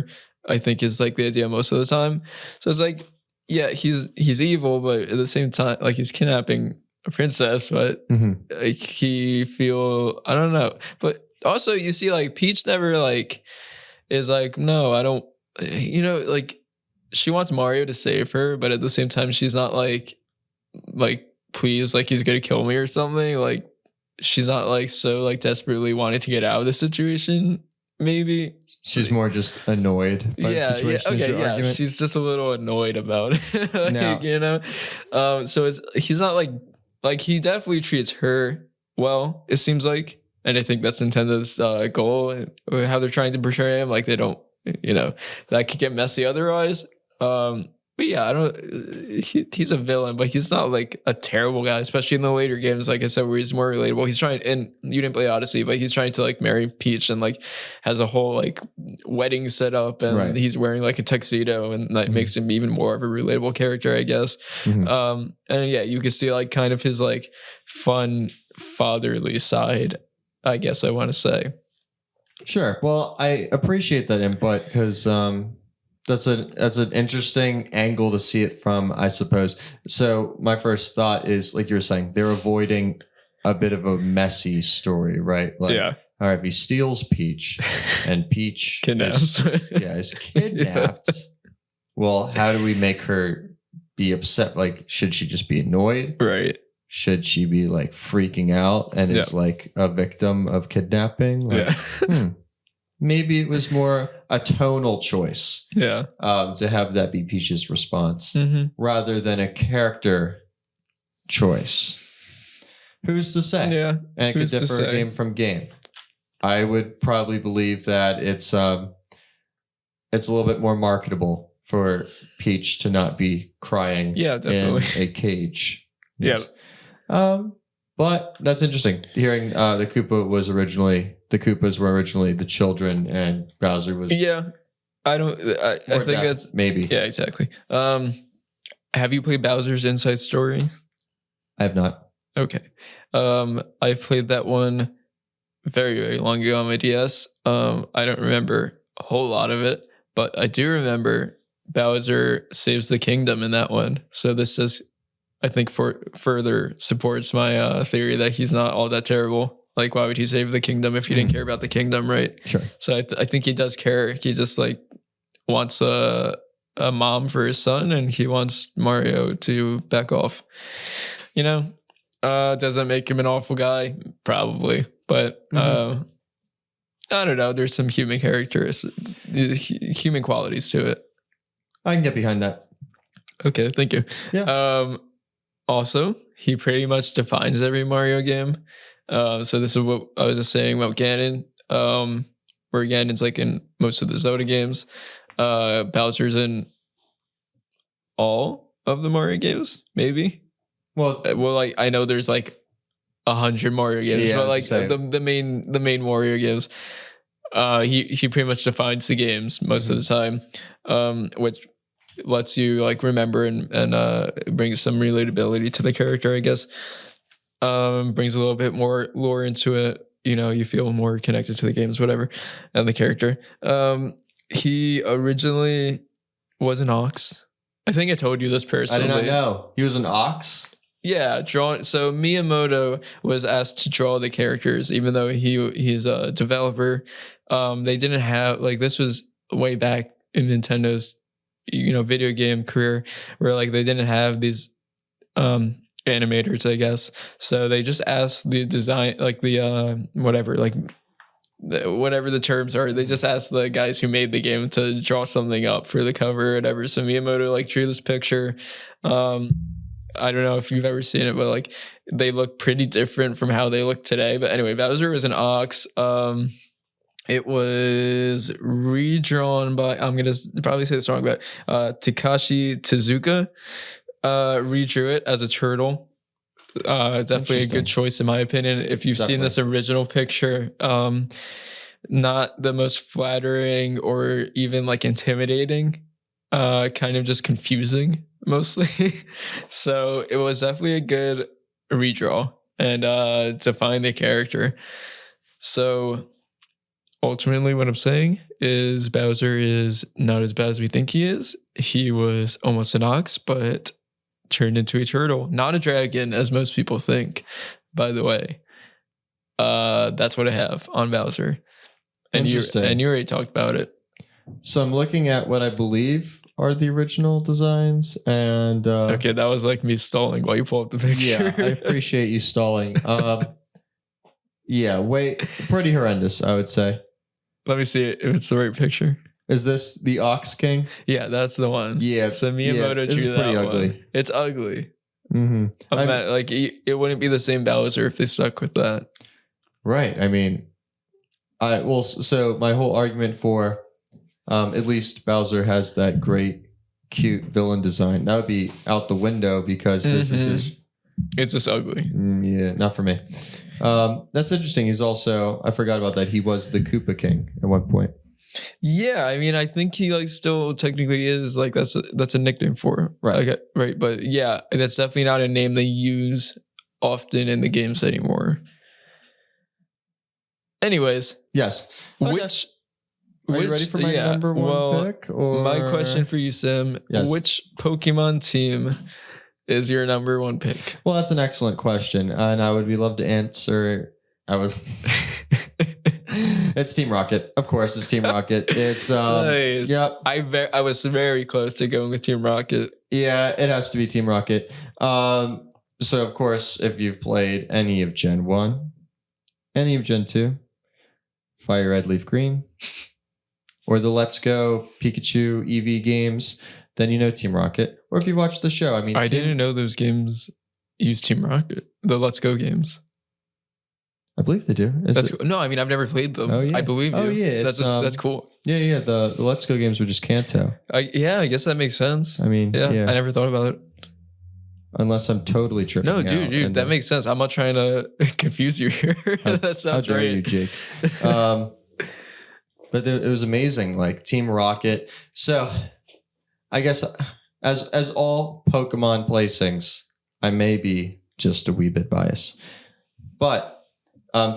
I think is like the idea most of the time. So it's like, yeah, he's evil, but at the same time, like he's kidnapping a princess, but like, he feel, I don't know. But also you see like Peach never like is like, no, I don't, like she wants Mario to save her, but at the same time she's not like please, like he's gonna kill me or something. Like she's not like so like desperately wanting to get out of the situation. Maybe she's more just annoyed by the situation. Okay, she's just a little annoyed about it. Like, so he's not like he definitely treats her well, it seems like, and I think that's Nintendo's goal and how they're trying to portray him. Like they don't, that could get messy otherwise. But yeah, I don't. He's a villain, but he's not like a terrible guy, especially in the later games. Like I said, where he's more relatable. He's trying, and you didn't play Odyssey, but he's trying to like marry Peach and like has a whole like wedding set up, and he's wearing like a tuxedo, and that makes him even more of a relatable character, I guess. And yeah, you can see like kind of his like fun fatherly side, I guess I want to say. Sure. Well, I appreciate that input because that's an interesting angle to see it from, I suppose. So my first thought is, like you were saying, they're avoiding a bit of a messy story, right? Like, all right, if he steals Peach and Peach is kidnapped. Well, how do we make her be upset? Like, should she just be annoyed? Right. Should she be like freaking out and is like a victim of kidnapping? Like, maybe it was more a tonal choice. To have that be Peach's response rather than a character choice. Who's to say? Yeah. And it could differ game from game. I would probably believe that it's a little bit more marketable for Peach to not be crying in a cage. Yes. But that's interesting. Hearing the Koopas were originally the children and Bowser was. Yeah. I think that's maybe. Yeah, exactly. Have you played Bowser's Inside Story? I have not. Okay. I played that one very, very long ago on my DS. I don't remember a whole lot of it, but I do remember Bowser saves the kingdom in that one. So this is, I think, further supports my theory that he's not all that terrible. Like, why would he save the kingdom if he didn't care about the kingdom, right? Sure. So I think he does care. He just like wants a mom for his son, and he wants Mario to back off. Does that make him an awful guy? Probably, but I don't know. There's some human qualities to it. I can get behind that. Okay, thank you. Yeah. Also, he pretty much defines every Mario game. So this is what I was just saying about Ganon, where Ganon's like in most of the Zelda games. Bowser's in all of the Mario games, maybe. Well, like I know there's like 100 Mario games, but like the main Mario games, he pretty much defines the games most of the time, which lets you like remember and brings some relatability to the character, I guess. Brings a little bit more lore into it. You feel more connected to the games, whatever, and the character. He originally was an ox. I think I told you this personally. I did not know. He was an ox? Yeah, drawn. So Miyamoto was asked to draw the characters, even though he's a developer. They didn't have, like, this was way back in Nintendo's video game career, where like they didn't have these animators, I guess. So they just asked the design, like the whatever the terms are, they just asked the guys who made the game to draw something up for the cover or whatever. So Miyamoto like drew this picture. I don't know if you've ever seen it, but like they look pretty different from how they look today. But anyway, Bowser was an ox. It was redrawn by, I'm going to probably say this wrong, but Takashi Tezuka redrew it as a turtle. Definitely a good choice in my opinion. If you've seen this original picture, not the most flattering or even like intimidating, kind of just confusing mostly. So it was definitely a good redraw. and define the character. So ultimately what I'm saying is Bowser is not as bad as we think he is. He was almost an ox, but turned into a turtle, not a dragon, as most people think, by the way. That's what I have on Bowser. And you already talked about it. So I'm looking at what I believe are the original designs, and okay, that was like me stalling while you pull up the picture. Yeah, I appreciate you stalling. Yeah, pretty horrendous, I would say. Let me see it if it's the right picture. Is this the Ox King? Yeah, that's the one. Yeah, so Miyamoto drew that ugly. one. It's ugly. Mm-hmm. Like it wouldn't be the same Bowser if they stuck with that. Right. I mean, so my whole argument for at least Bowser has that great, cute villain design. That would be out the window because this is just... It's just ugly. Yeah, not for me. That's interesting. He's also... I forgot about that. He was the Koopa King at one point. Yeah, I mean, I think he like still technically is like that's a nickname for him. Right. Okay, right. But yeah, that's definitely not a name they use often in the games anymore. Anyways. Yes. Okay. Are you ready for my number one pick? Or... My question for you, Sim. Yes. Which Pokemon team is your number one pick? Well, that's an excellent question. And I would be love to answer. It's Team Rocket. Of course, it's Team Rocket. It's nice. Yep. I was very close to going with Team Rocket. Yeah, it has to be Team Rocket. So of course, if you've played any of Gen 1, any of Gen 2, Fire Red, Leaf Green, or the Let's Go Pikachu EV games, then you know Team Rocket. Or if you watched the show, I mean, I didn't know those games use Team Rocket. The Let's Go games. I believe they do. No, I mean I've never played them. Oh, yeah. I believe you. Oh yeah, that's cool. Yeah. The Let's Go games were just Kanto. I guess that makes sense. I mean, yeah. I never thought about it. Unless I'm totally tripping. No, dude, that makes sense. I'm not trying to confuse you here. That sounds how dare right. you, Jake. But it was amazing, like Team Rocket. So, I guess as all Pokemon placings, I may be just a wee bit biased, but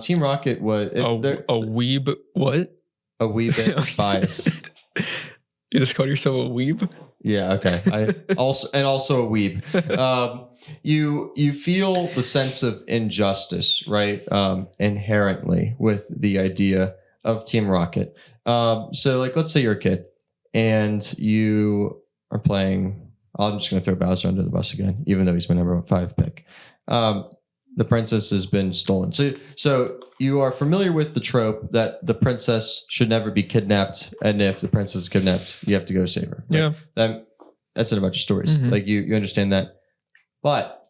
Team Rocket was a weeb. What? A wee bit biased. You just called yourself a weeb? Yeah. Okay. I also a weeb. You feel the sense of injustice, right? Inherently with the idea of Team Rocket. So like, let's say you're a kid and you are playing. I'm just going to throw Bowser under the bus again, even though he's my number 5 pick. The princess has been stolen. So you are familiar with the trope that the princess should never be kidnapped, and if the princess is kidnapped, you have to go save her. Yeah, that's in a bunch of stories. Mm-hmm. Like you understand that. But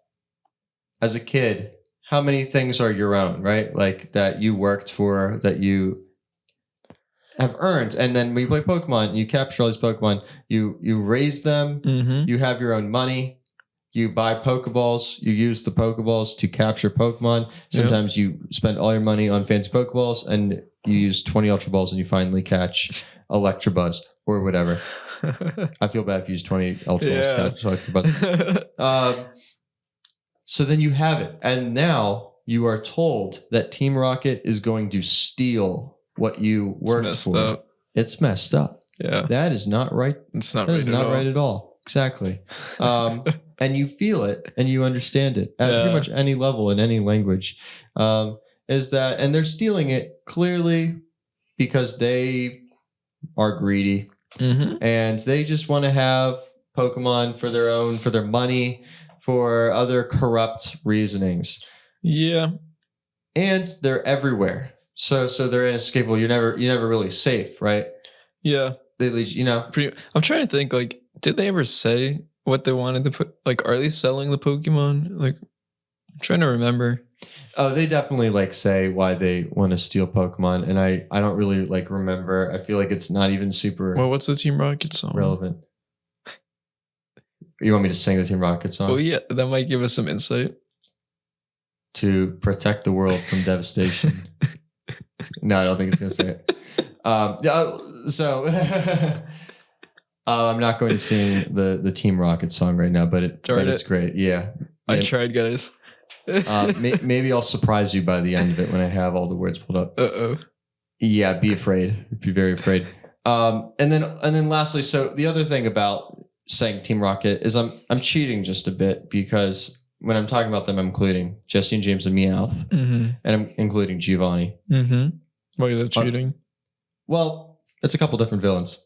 as a kid, how many things are your own, right? Like that you worked for, that you have earned, and then when you play Pokemon, you capture all these Pokemon. You raise them. Mm-hmm. You have your own money. You buy Pokeballs. You use the Pokeballs to capture Pokemon. Sometimes you spend all your money on fancy Pokeballs, and you use 20 Ultra Balls, and you finally catch Electabuzz or whatever. I feel bad if you use 20 Ultra Balls to catch Electabuzz. So then you have it, and now you are told that Team Rocket is going to steal what you worked for. It's messed up. Yeah, that is not right. It's not. That right is not at right at all. Exactly. And you feel it and you understand it at pretty much any level in any language. Is that, and they're stealing it clearly because they are greedy and they just want to have Pokemon for their money, for other corrupt reasonings. Yeah. And they're everywhere. So they're inescapable. You're never really safe, right? Yeah. They lead you, I'm trying to think, like, did they ever say what they wanted to put? Like, are they selling the Pokemon? Like, I'm trying to remember. Oh, they definitely like say why they want to steal Pokemon, and I don't really like remember. I feel like it's not even super. Well, what's the Team Rocket song? Relevant. You want me to sing the Team Rocket song? Well, yeah, that might give us some insight. To protect the world from devastation. No, I don't think it's gonna say it. I'm not going to sing the Team Rocket song right now, but it's great. Yeah. I tried, guys. Maybe I'll surprise you by the end of it when I have all the words pulled up. Uh-oh. Yeah, be afraid. Be very afraid. And then lastly, so the other thing about saying Team Rocket is I'm cheating just a bit because when I'm talking about them, I'm including Jesse and James and Meowth, and I'm including Giovanni. Why is that cheating? Well, it's a couple different villains.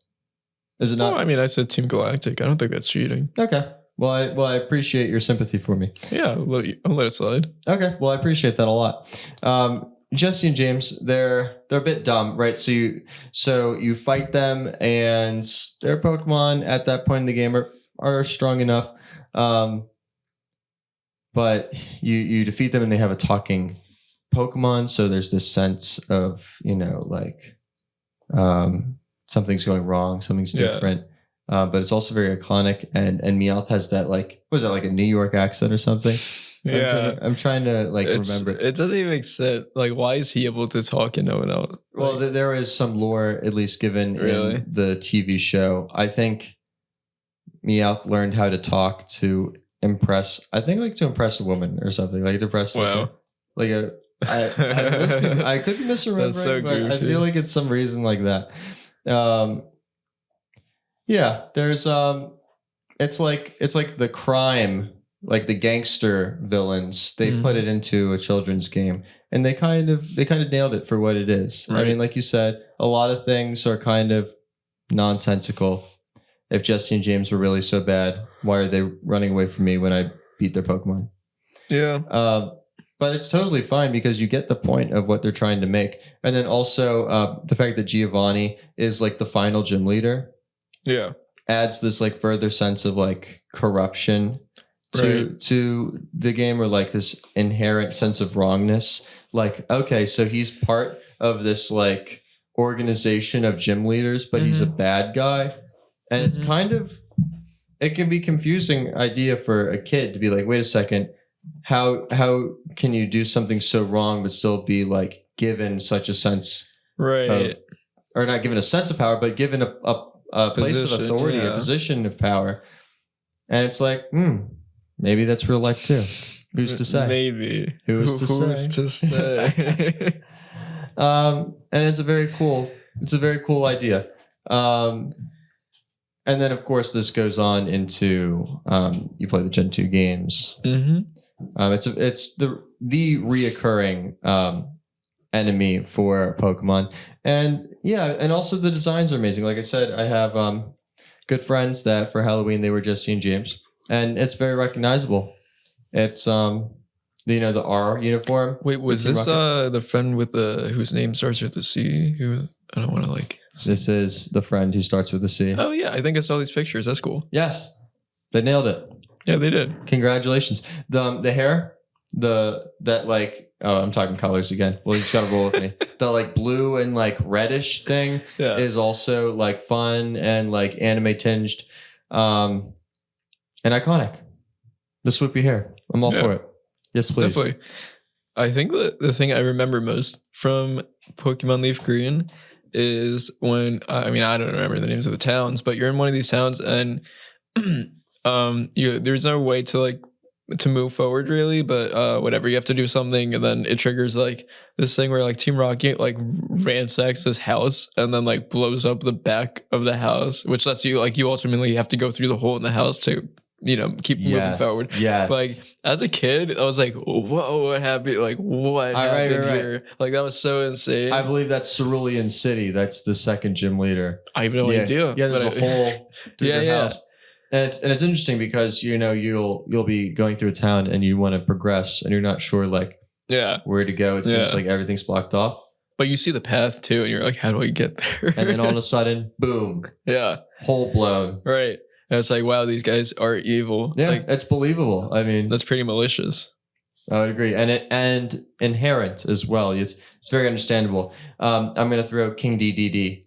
Is it not? I mean, I said Team Galactic. I don't think that's cheating. Okay. Well, I appreciate your sympathy for me. Yeah, I'll let it slide. Okay. Well, I appreciate that a lot. Jesse and James, they're a bit dumb, right? So you fight them, and their Pokemon at that point in the game are strong enough, but you defeat them, and they have a talking Pokemon. So there's this sense of something's going wrong, something's different. But it's also very iconic, and Meowth has that was that like a New York accent or something? Yeah, I'm trying to remember. It doesn't even make sense. Like, why is he able to talk and no one else? Well, there is some lore, at least given in the TV show. I think Meowth learned how to talk to impress. I think to impress a woman or something, to impress. Wow. I could be misremembering, so but I feel like it's some reason like that. Yeah, there's it's like the crime, like the gangster villains. They put it into a children's game, and they kind of nailed it for what it is. Right. I mean, like you said, a lot of things are kind of nonsensical. If Jesse and James were really so bad, why are they running away from me when I beat their Pokemon? Yeah. But it's totally fine because you get the point of what they're trying to make. And then also the fact that Giovanni is the final gym leader. Yeah. Adds this further sense of corruption to the game, or this inherent sense of wrongness. Okay, so he's part of this organization of gym leaders, but he's a bad guy. And it's it can be confusing idea for a kid to be wait a second, how can you do something so wrong but still be given such a sense of, or not given a sense of power, but given a place of authority, a position of power. And it's maybe that's real life too. Who's to say? Maybe. Who's to say? And it's a very cool idea. And then of course this goes on into you play the Gen 2 games. It's the reoccurring enemy for Pokemon. And and also the designs are amazing. Like I said, I have good friends that for Halloween they were Jesse and James, and it's very recognizable. It's the R uniform. Wait, was this the friend with whose name starts with the C? Who I don't want to This is the friend who starts with a C. Oh yeah, I think I saw these pictures. That's cool. Yes, they nailed it. Yeah, they did. Congratulations. The hair, I'm talking colors again. Well, you just gotta roll with me. The blue and reddish thing is also fun and anime tinged, and iconic. The swoopy hair. I'm all for it. Yes, please. Definitely. I think the thing I remember most from Pokemon Leaf Green is when I don't remember the names of the towns, but you're in one of these towns and there's no way to move forward really, but whatever, you have to do something, and then it triggers this thing where Team Rocket ransacks this house and then blows up the back of the house, which lets you you ultimately have to go through the hole in the house to keep moving forward. Yes. But as a kid, I was whoa, what happened? What happened here? That was so insane. I believe that's Cerulean City. That's the second gym leader. I have no idea. Yeah, there's a hole through their house. And it's interesting because you'll be going through a town and you want to progress and you're not sure where to go. It seems like everything's blocked off. But you see the path too, and you're how do I get there? And then all of a sudden, boom. Yeah. Hole blown. Right. And it's wow, these guys are evil. Yeah, it's believable. I mean, that's pretty malicious. I would agree, and inherent as well. It's very understandable. I'm gonna throw King DDD.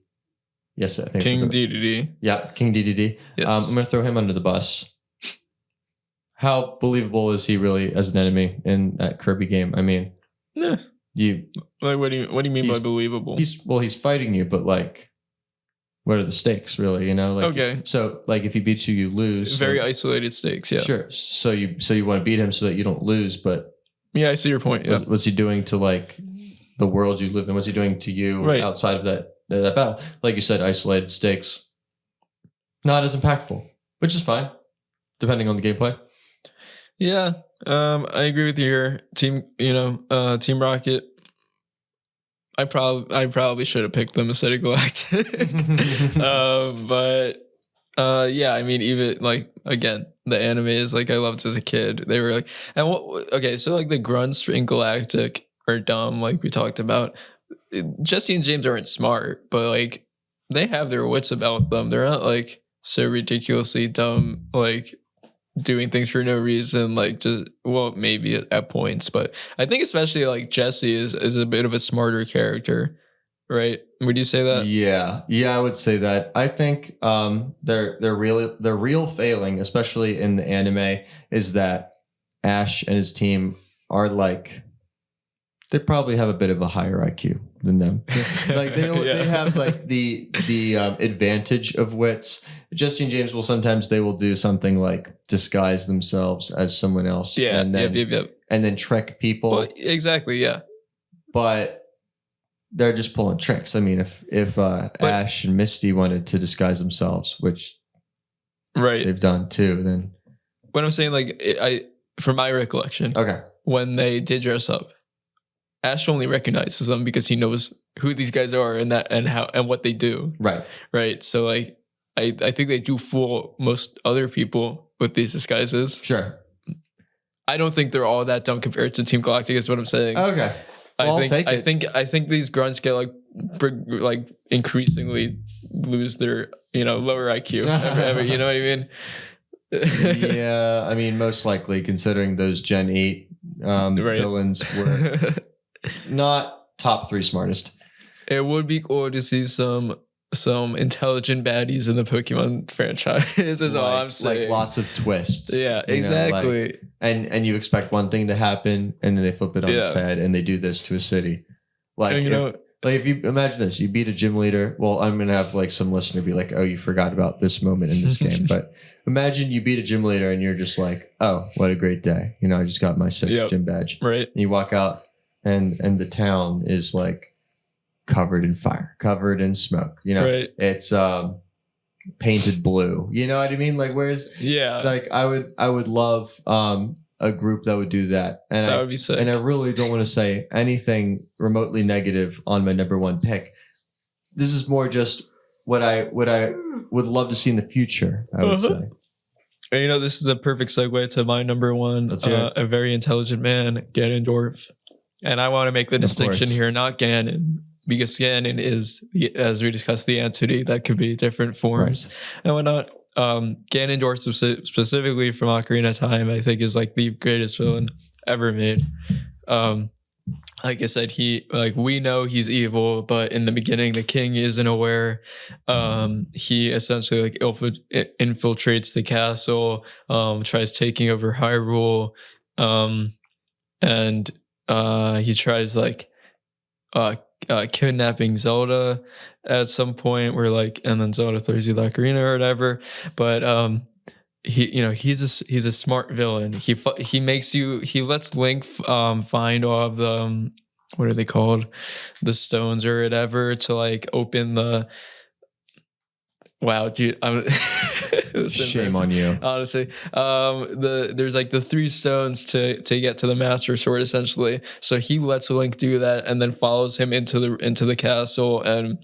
Yes, I think King DDD. Yeah, King DDD. Yes. I'm gonna throw him under the bus. How believable is he really as an enemy in that Kirby game? I mean, what do you mean by believable? He's fighting you, but what are the stakes really? Okay. So if he beats you, you lose. Very isolated stakes. Yeah. Sure. So you want to beat him so that you don't lose, but Yeah, I see your point. Yeah. What's he doing to like the world you live in? What's he doing to you outside of that battle? Like you said, isolated stakes, not as impactful, which is fine, depending on the gameplay. Yeah, I agree with your team. Team Rocket. I probably should have picked them instead of Galactic. But yeah, I mean, even like again, the animes like I loved as a kid. They were like, so like the grunts in Galactic are dumb, like we talked about. Jesse and James aren't smart, but like they have their wits about them. They're not like so ridiculously dumb, like doing things for no reason, like just maybe at points, but I think especially like Jesse is a bit of a smarter character, right? Would you say that? Yeah, I would say that. I think their real failing, especially in the anime, is that Ash and his team are like, they probably have a bit of a higher IQ than them. Like they have like the advantage of wits. Jesse and James they will do something like disguise themselves as someone else. Yeah, and then trick people. Well, exactly. Yeah. But they're just pulling tricks. I mean, if Ash and Misty wanted to disguise themselves, which they've done too, then what I'm saying, like from my recollection, when they did dress up, Ash only recognizes them because he knows who these guys are and what they do. Right. So like I think they do fool most other people with these disguises. Sure. I don't think they're all that dumb compared to Team Galactic is what I'm saying. Okay. Well, I think these grunts get like increasingly lose their lower IQ. You know what I mean? Yeah, I mean most likely considering those Gen 8 villains were not top 3 smartest. It would be cool to see some intelligent baddies in the Pokemon franchise is all I'm saying. Like lots of twists. Yeah, exactly. And you expect one thing to happen and then they flip it on its head and they do this to a city. Like, if you imagine this, you beat a gym leader. Well, I'm going to have like some listener be like, oh, you forgot about this moment in this game. But imagine you beat a gym leader and you're just like, oh, what a great day. I just got my 6th gym badge. Right. And you walk out and the town is like covered in fire, covered in smoke. It's painted blue. You know what I mean? Like, like I would love a group that would do that, and that would be sick. And I really don't want to say anything remotely negative on my number 1 pick. This is more just what I would love to see in the future. I would say. And this is a perfect segue to my number 1. A very intelligent man, Ganondorf. And I want to make the distinction here, not Ganon, because Ganon is, as we discussed, the entity that could be different forms and whatnot. Ganondorf specifically from Ocarina of Time, I think is like the greatest villain ever made. Like I said, we know he's evil, but in the beginning, the king isn't aware. He essentially like infiltrates the castle, tries taking over Hyrule, and he tries like kidnapping Zelda at some point and then Zelda throws you the ocarina or whatever. But he's a smart villain. He lets Link find all of the what are they called, the stones or whatever, to like open the. Wow, dude, I'm shame on you. Honestly, there's like the 3 stones to get to the Master Sword essentially. So he lets Link do that, and then follows him into the castle and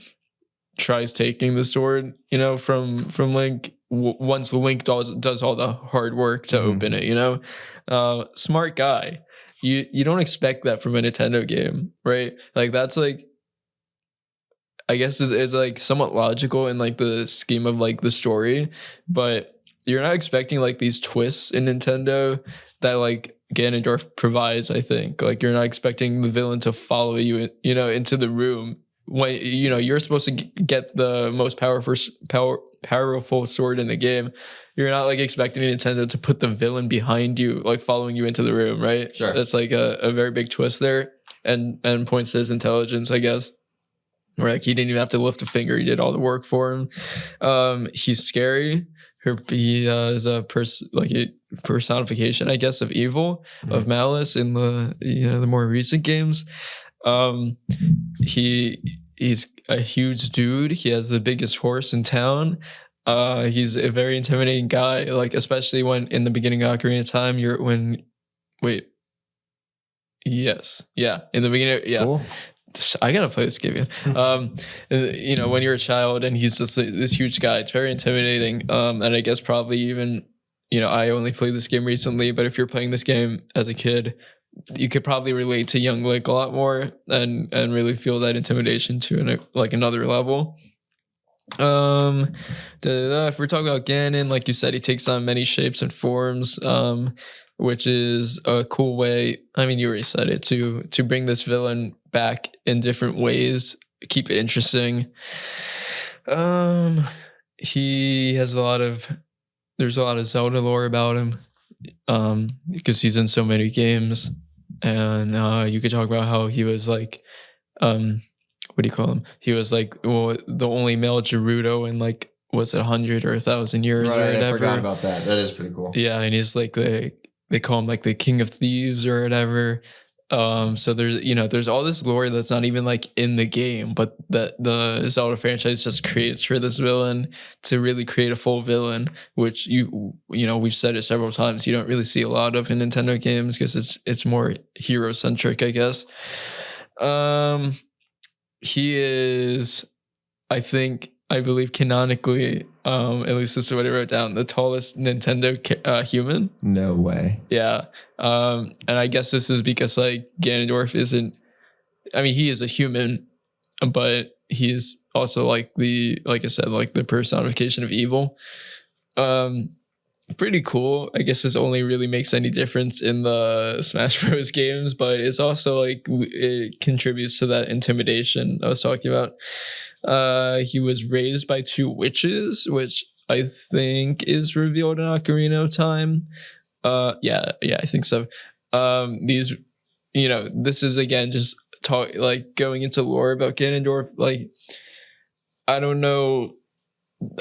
tries taking the sword. From Link. Once Link does all the hard work to open it. Smart guy. You don't expect that from a Nintendo game, right? Like that's like. I guess is like somewhat logical in like the scheme of like the story, but you're not expecting like these twists in Nintendo that like Ganondorf provides. I think like you're not expecting the villain to follow you, into the room when you're supposed to get the most powerful sword in the game. You're not like expecting Nintendo to put the villain behind you, like following you into the room, right? Sure. That's like a very big twist there, and points to his intelligence, I guess. Where like he didn't even have to lift a finger; he did all the work for him. He's scary. He is a person like personification, I guess, of evil, of malice in the more recent games. He's a huge dude. He has the biggest horse in town. He's a very intimidating guy, like especially when in the beginning of Ocarina of Time, in the beginning, yeah. Cool. I gotta play this game. When you're a child and he's just this huge guy, it's very intimidating. And I guess probably even, I only played this game recently, but if you're playing this game as a kid, you could probably relate to young Link a lot more and really feel that intimidation to another level. If we're talking about Ganon, like you said, he takes on many shapes and forms, which is a cool way. I mean, you already said it, to bring this villain back in different ways, keep it interesting. He has there's a lot of Zelda lore about him, because he's in so many games. And you could talk about how he was like, what do you call him? He was like, the only male Gerudo in like, was it 100 or 1,000 years or whatever? I forgot about that. That is pretty cool. Yeah, and he's like they call him like the King of Thieves or whatever. So there's all this lore that's not even like in the game, but that the Zelda franchise just creates for this villain to really create a full villain, which we've said it several times. You don't really see a lot of in Nintendo games because it's more hero centric, I guess. He is, I believe canonically, at least this is what I wrote down, the tallest Nintendo human. No way. Yeah. And I guess this is because like Ganondorf he is a human, but he is also like I said, like the personification of evil. Pretty cool. I guess this only really makes any difference in the Smash Bros. Games, but it's also like it contributes to that intimidation I was talking about. He was raised by 2 witches, which I think is revealed in Ocarina of Time. Yeah, I think so. These, this is again just going into lore about Ganondorf. Like, I don't know.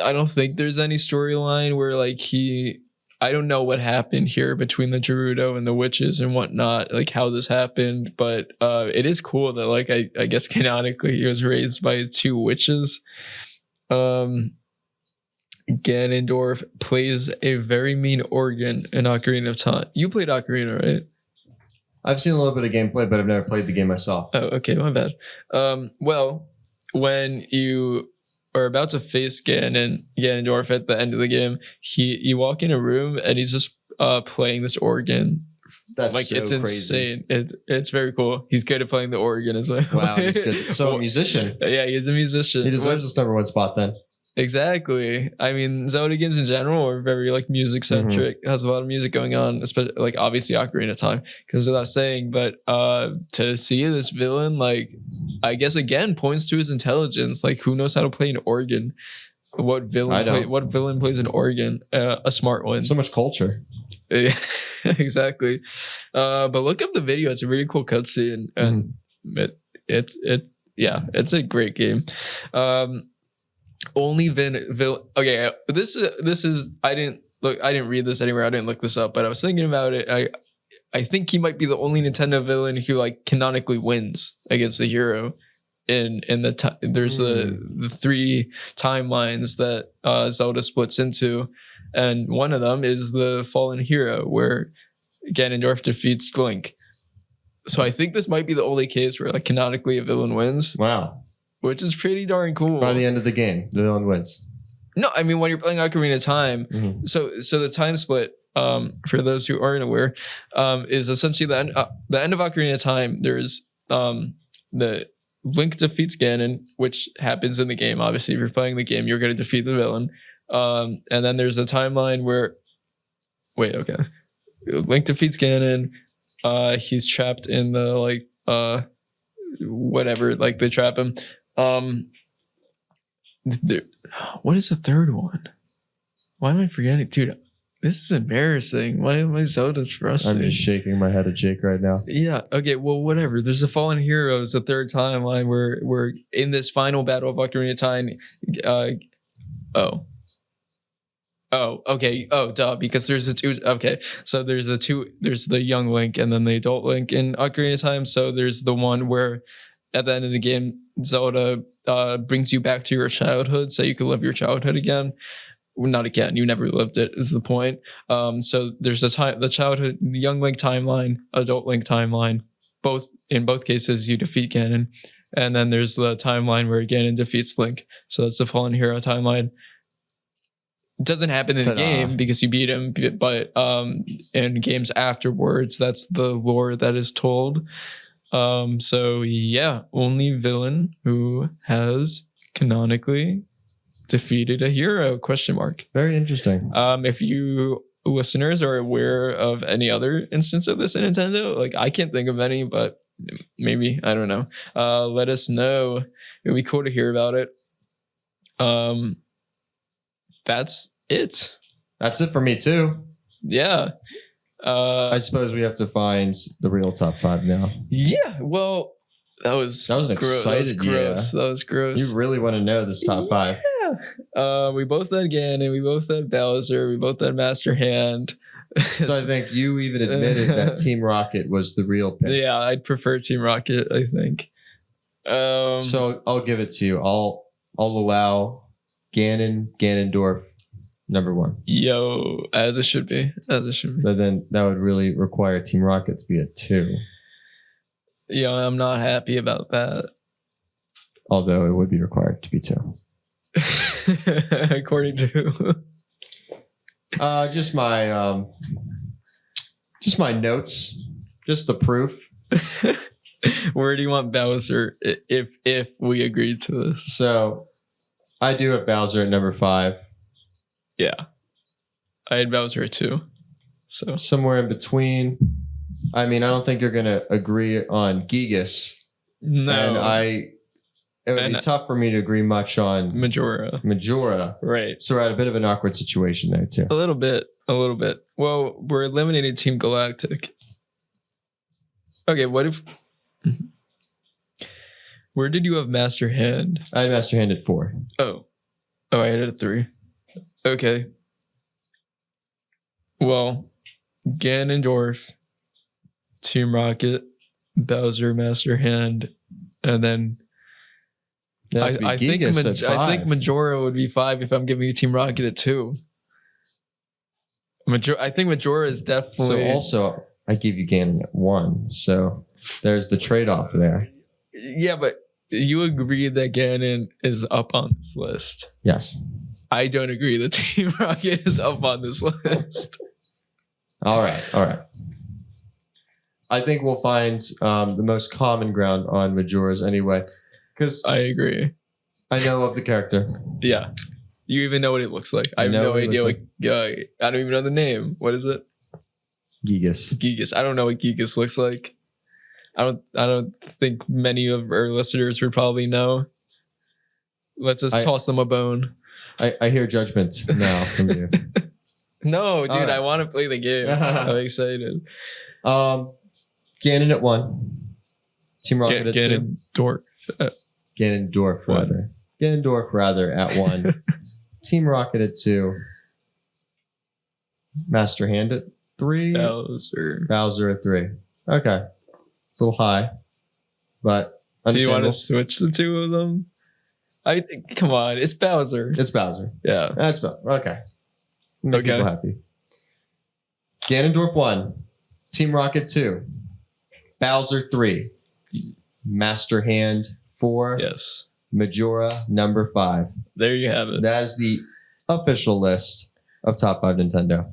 I don't think there's any storyline where like I don't know what happened here between the Gerudo and the witches and whatnot, like how this happened, but it is cool that like I guess canonically he was raised by 2 witches. Ganondorf plays a very mean organ in Ocarina of Time. You played Ocarina, right? I've seen a little bit of gameplay, but I've never played the game myself. Oh, okay, my bad. Well, when you are about to face Ganondorf at the end of the game, you walk in a room and he's just playing this organ. That's like so it's crazy. insane. It's very cool. He's good at playing the organ as well. Wow, he's good. So a musician. Yeah, he's a musician. He deserves this number 1 spot then. Exactly. I mean, Zelda games in general are very like music centric. Has a lot of music going on, especially like obviously Ocarina of Time, because without saying, but to see this villain, like I guess again points to his intelligence. Like who knows how to play an organ? What villain plays an organ? A smart one. So much culture. Exactly. But look up the video. It's a really cool cutscene, and it's a great game. Only okay, this is I didn't read this anywhere. I didn't look this up, but I was thinking about it. I think he might be the only Nintendo villain who like canonically wins against the hero in there's the 3 timelines that Zelda splits into, and one of them is the Fallen Hero where Ganondorf defeats Link. So I think this might be the only case where like canonically a villain wins. Wow. Which is pretty darn cool. By the end of the game, the villain wins. No, I mean when you're playing Ocarina of Time, so the time split, for those who aren't aware, is essentially the end of Ocarina of Time. There's the Link defeats Ganon, which happens in the game. Obviously, if you're playing the game, you're going to defeat the villain. And then there's a timeline where, Link defeats Ganon. He's trapped in the whatever, like they trap him. What is the third one? Why am I forgetting? Dude, this is embarrassing. Why am I so frustrated? I'm just shaking my head at Jake right now. Yeah, okay, well, whatever. There's a Fallen Heroes, the third timeline where we're in this final battle of Ocarina of Time. Oh, okay. Oh, duh. Because there's okay. So there's the young Link and then the adult Link in Ocarina of Time. So there's the one where at the end of the game, Zelda brings you back to your childhood, so you can live your childhood again. Well, not again. You never lived it. Is the point? So there's the childhood, the young Link timeline, adult Link timeline. In both cases, you defeat Ganon, and then there's the timeline where Ganon defeats Link. So that's the Fallen Hero timeline. It doesn't happen in the game because you beat him, but in games afterwards, that's the lore that is told. So yeah, only villain who has canonically defeated a hero, ? Very interesting. If you listeners are aware of any other instance of this in Nintendo, like I can't think of any, but maybe, I don't know. Let us know. It'd be cool to hear about it. That's it. That's it for me too. Yeah. I suppose we have to find the real top 5 now. Yeah. Well, that was an excited That was gross. You really want to know this top 5. Yeah. We both had Ganon, we both had Bowser, we both had Master Hand. So I think you even admitted that Team Rocket was the real pick. Yeah, I'd prefer Team Rocket, I think. So I'll give it to you. I'll allow Ganondorf number 1. Yo, as it should be. But then that would really require Team Rocket to be a 2. Yeah, I'm not happy about that. Although it would be required to be 2. According to just my notes, just the proof. Where do you want Bowser if we agreed to this? So I do have Bowser at number 5. Yeah. I had Bowser at 2. So somewhere in between. I mean, I don't think you're gonna agree on Gigas. No. And it would be tough for me to agree much on Majora. Right. So we're at a bit of an awkward situation there too. A little bit. Well, we're eliminating Team Galactic. Okay, what if... Where did you have Master Hand? I had Master Hand at 4. Oh, I had it at 3. Okay. Well, Ganondorf, Team Rocket, Bowser, Master Hand, and then... I think Majora would be 5 if I'm giving you Team Rocket at 2. I think Majora is definitely... So also, I give you Ganon at 1. So there's the trade-off there. Yeah, but you agree that Ganon is up on this list. Yes. I don't agree that Team Rocket is up on this list. All right. I think we'll find the most common ground on Majora's anyway. Because I agree. I know of the character. Yeah. You even know what it looks like. I have no idea what... I don't even know the name. What is it? Gigas. I don't know what Gigas looks like. I don't think many of our listeners would probably know. Let's just toss them a bone. I hear judgment now from you. No, dude, right. I want to play the game. I'm excited. Ganon at 1. Team Rocket at 2. Ganondorf, rather. Ganondorf, rather, at 1. Team Rocket at 2. Master Hand at 3. Bowser at 3. Okay. It's a little high. But do you want to switch the two of them? Come on, it's Bowser. It's Bowser. Yeah. That's Bowser. Okay. Make people happy. Ganondorf 1. Team Rocket 2. Bowser 3. Master Hand 4. Yes. Majora number 5. There you have it. That is the official list of top 5 Nintendo.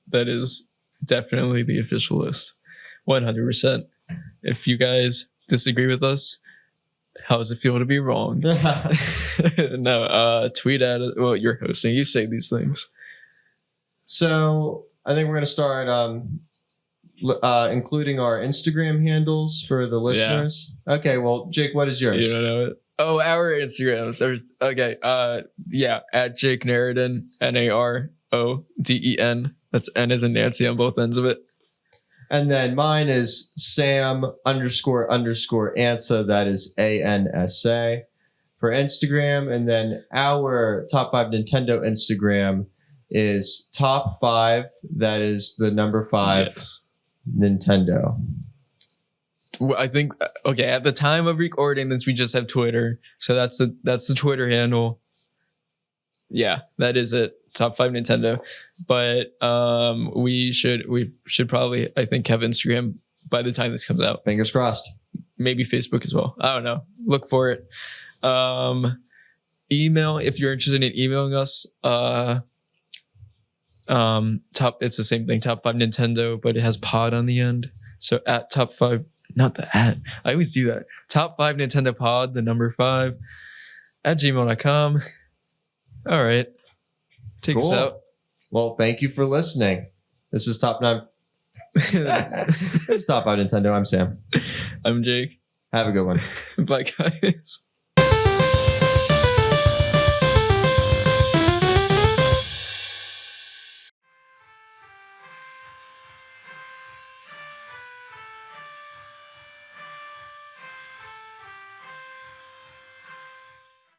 That is definitely the official list. 100%. If you guys disagree with us, how does it feel to be wrong? No, tweet at it. Well, you're hosting. You say these things. So I think we're going to start including our Instagram handles for the listeners. Yeah. Okay, well, Jake, what is yours? You don't know it? Oh, our Instagrams. Okay, at Jake Naroden, Naroden. That's N as in Nancy on both ends of it. And then mine is Sam__Ansa. That is ANSA for Instagram. And then our top 5 Nintendo Instagram is top 5. That is the number 5 Yes. Nintendo. Well, I think at the time of recording this, we just have Twitter, so that's the Twitter handle. Yeah, that is it. Top 5 Nintendo. But we should probably, I think, have Instagram by the time this comes out. Fingers crossed. Maybe Facebook as well. I don't know. Look for it. Email if you're interested in emailing us. It's the same thing. Top 5 Nintendo, but it has pod on the end. So at top 5. Not the at. I always do that. Top 5 Nintendo pod, the number 5 at gmail.com. All right. Take us out. Well, thank you for listening. This is Top 9. This is Top 5 Nintendo. I'm Sam. I'm Jake. Have a good one. Bye, guys.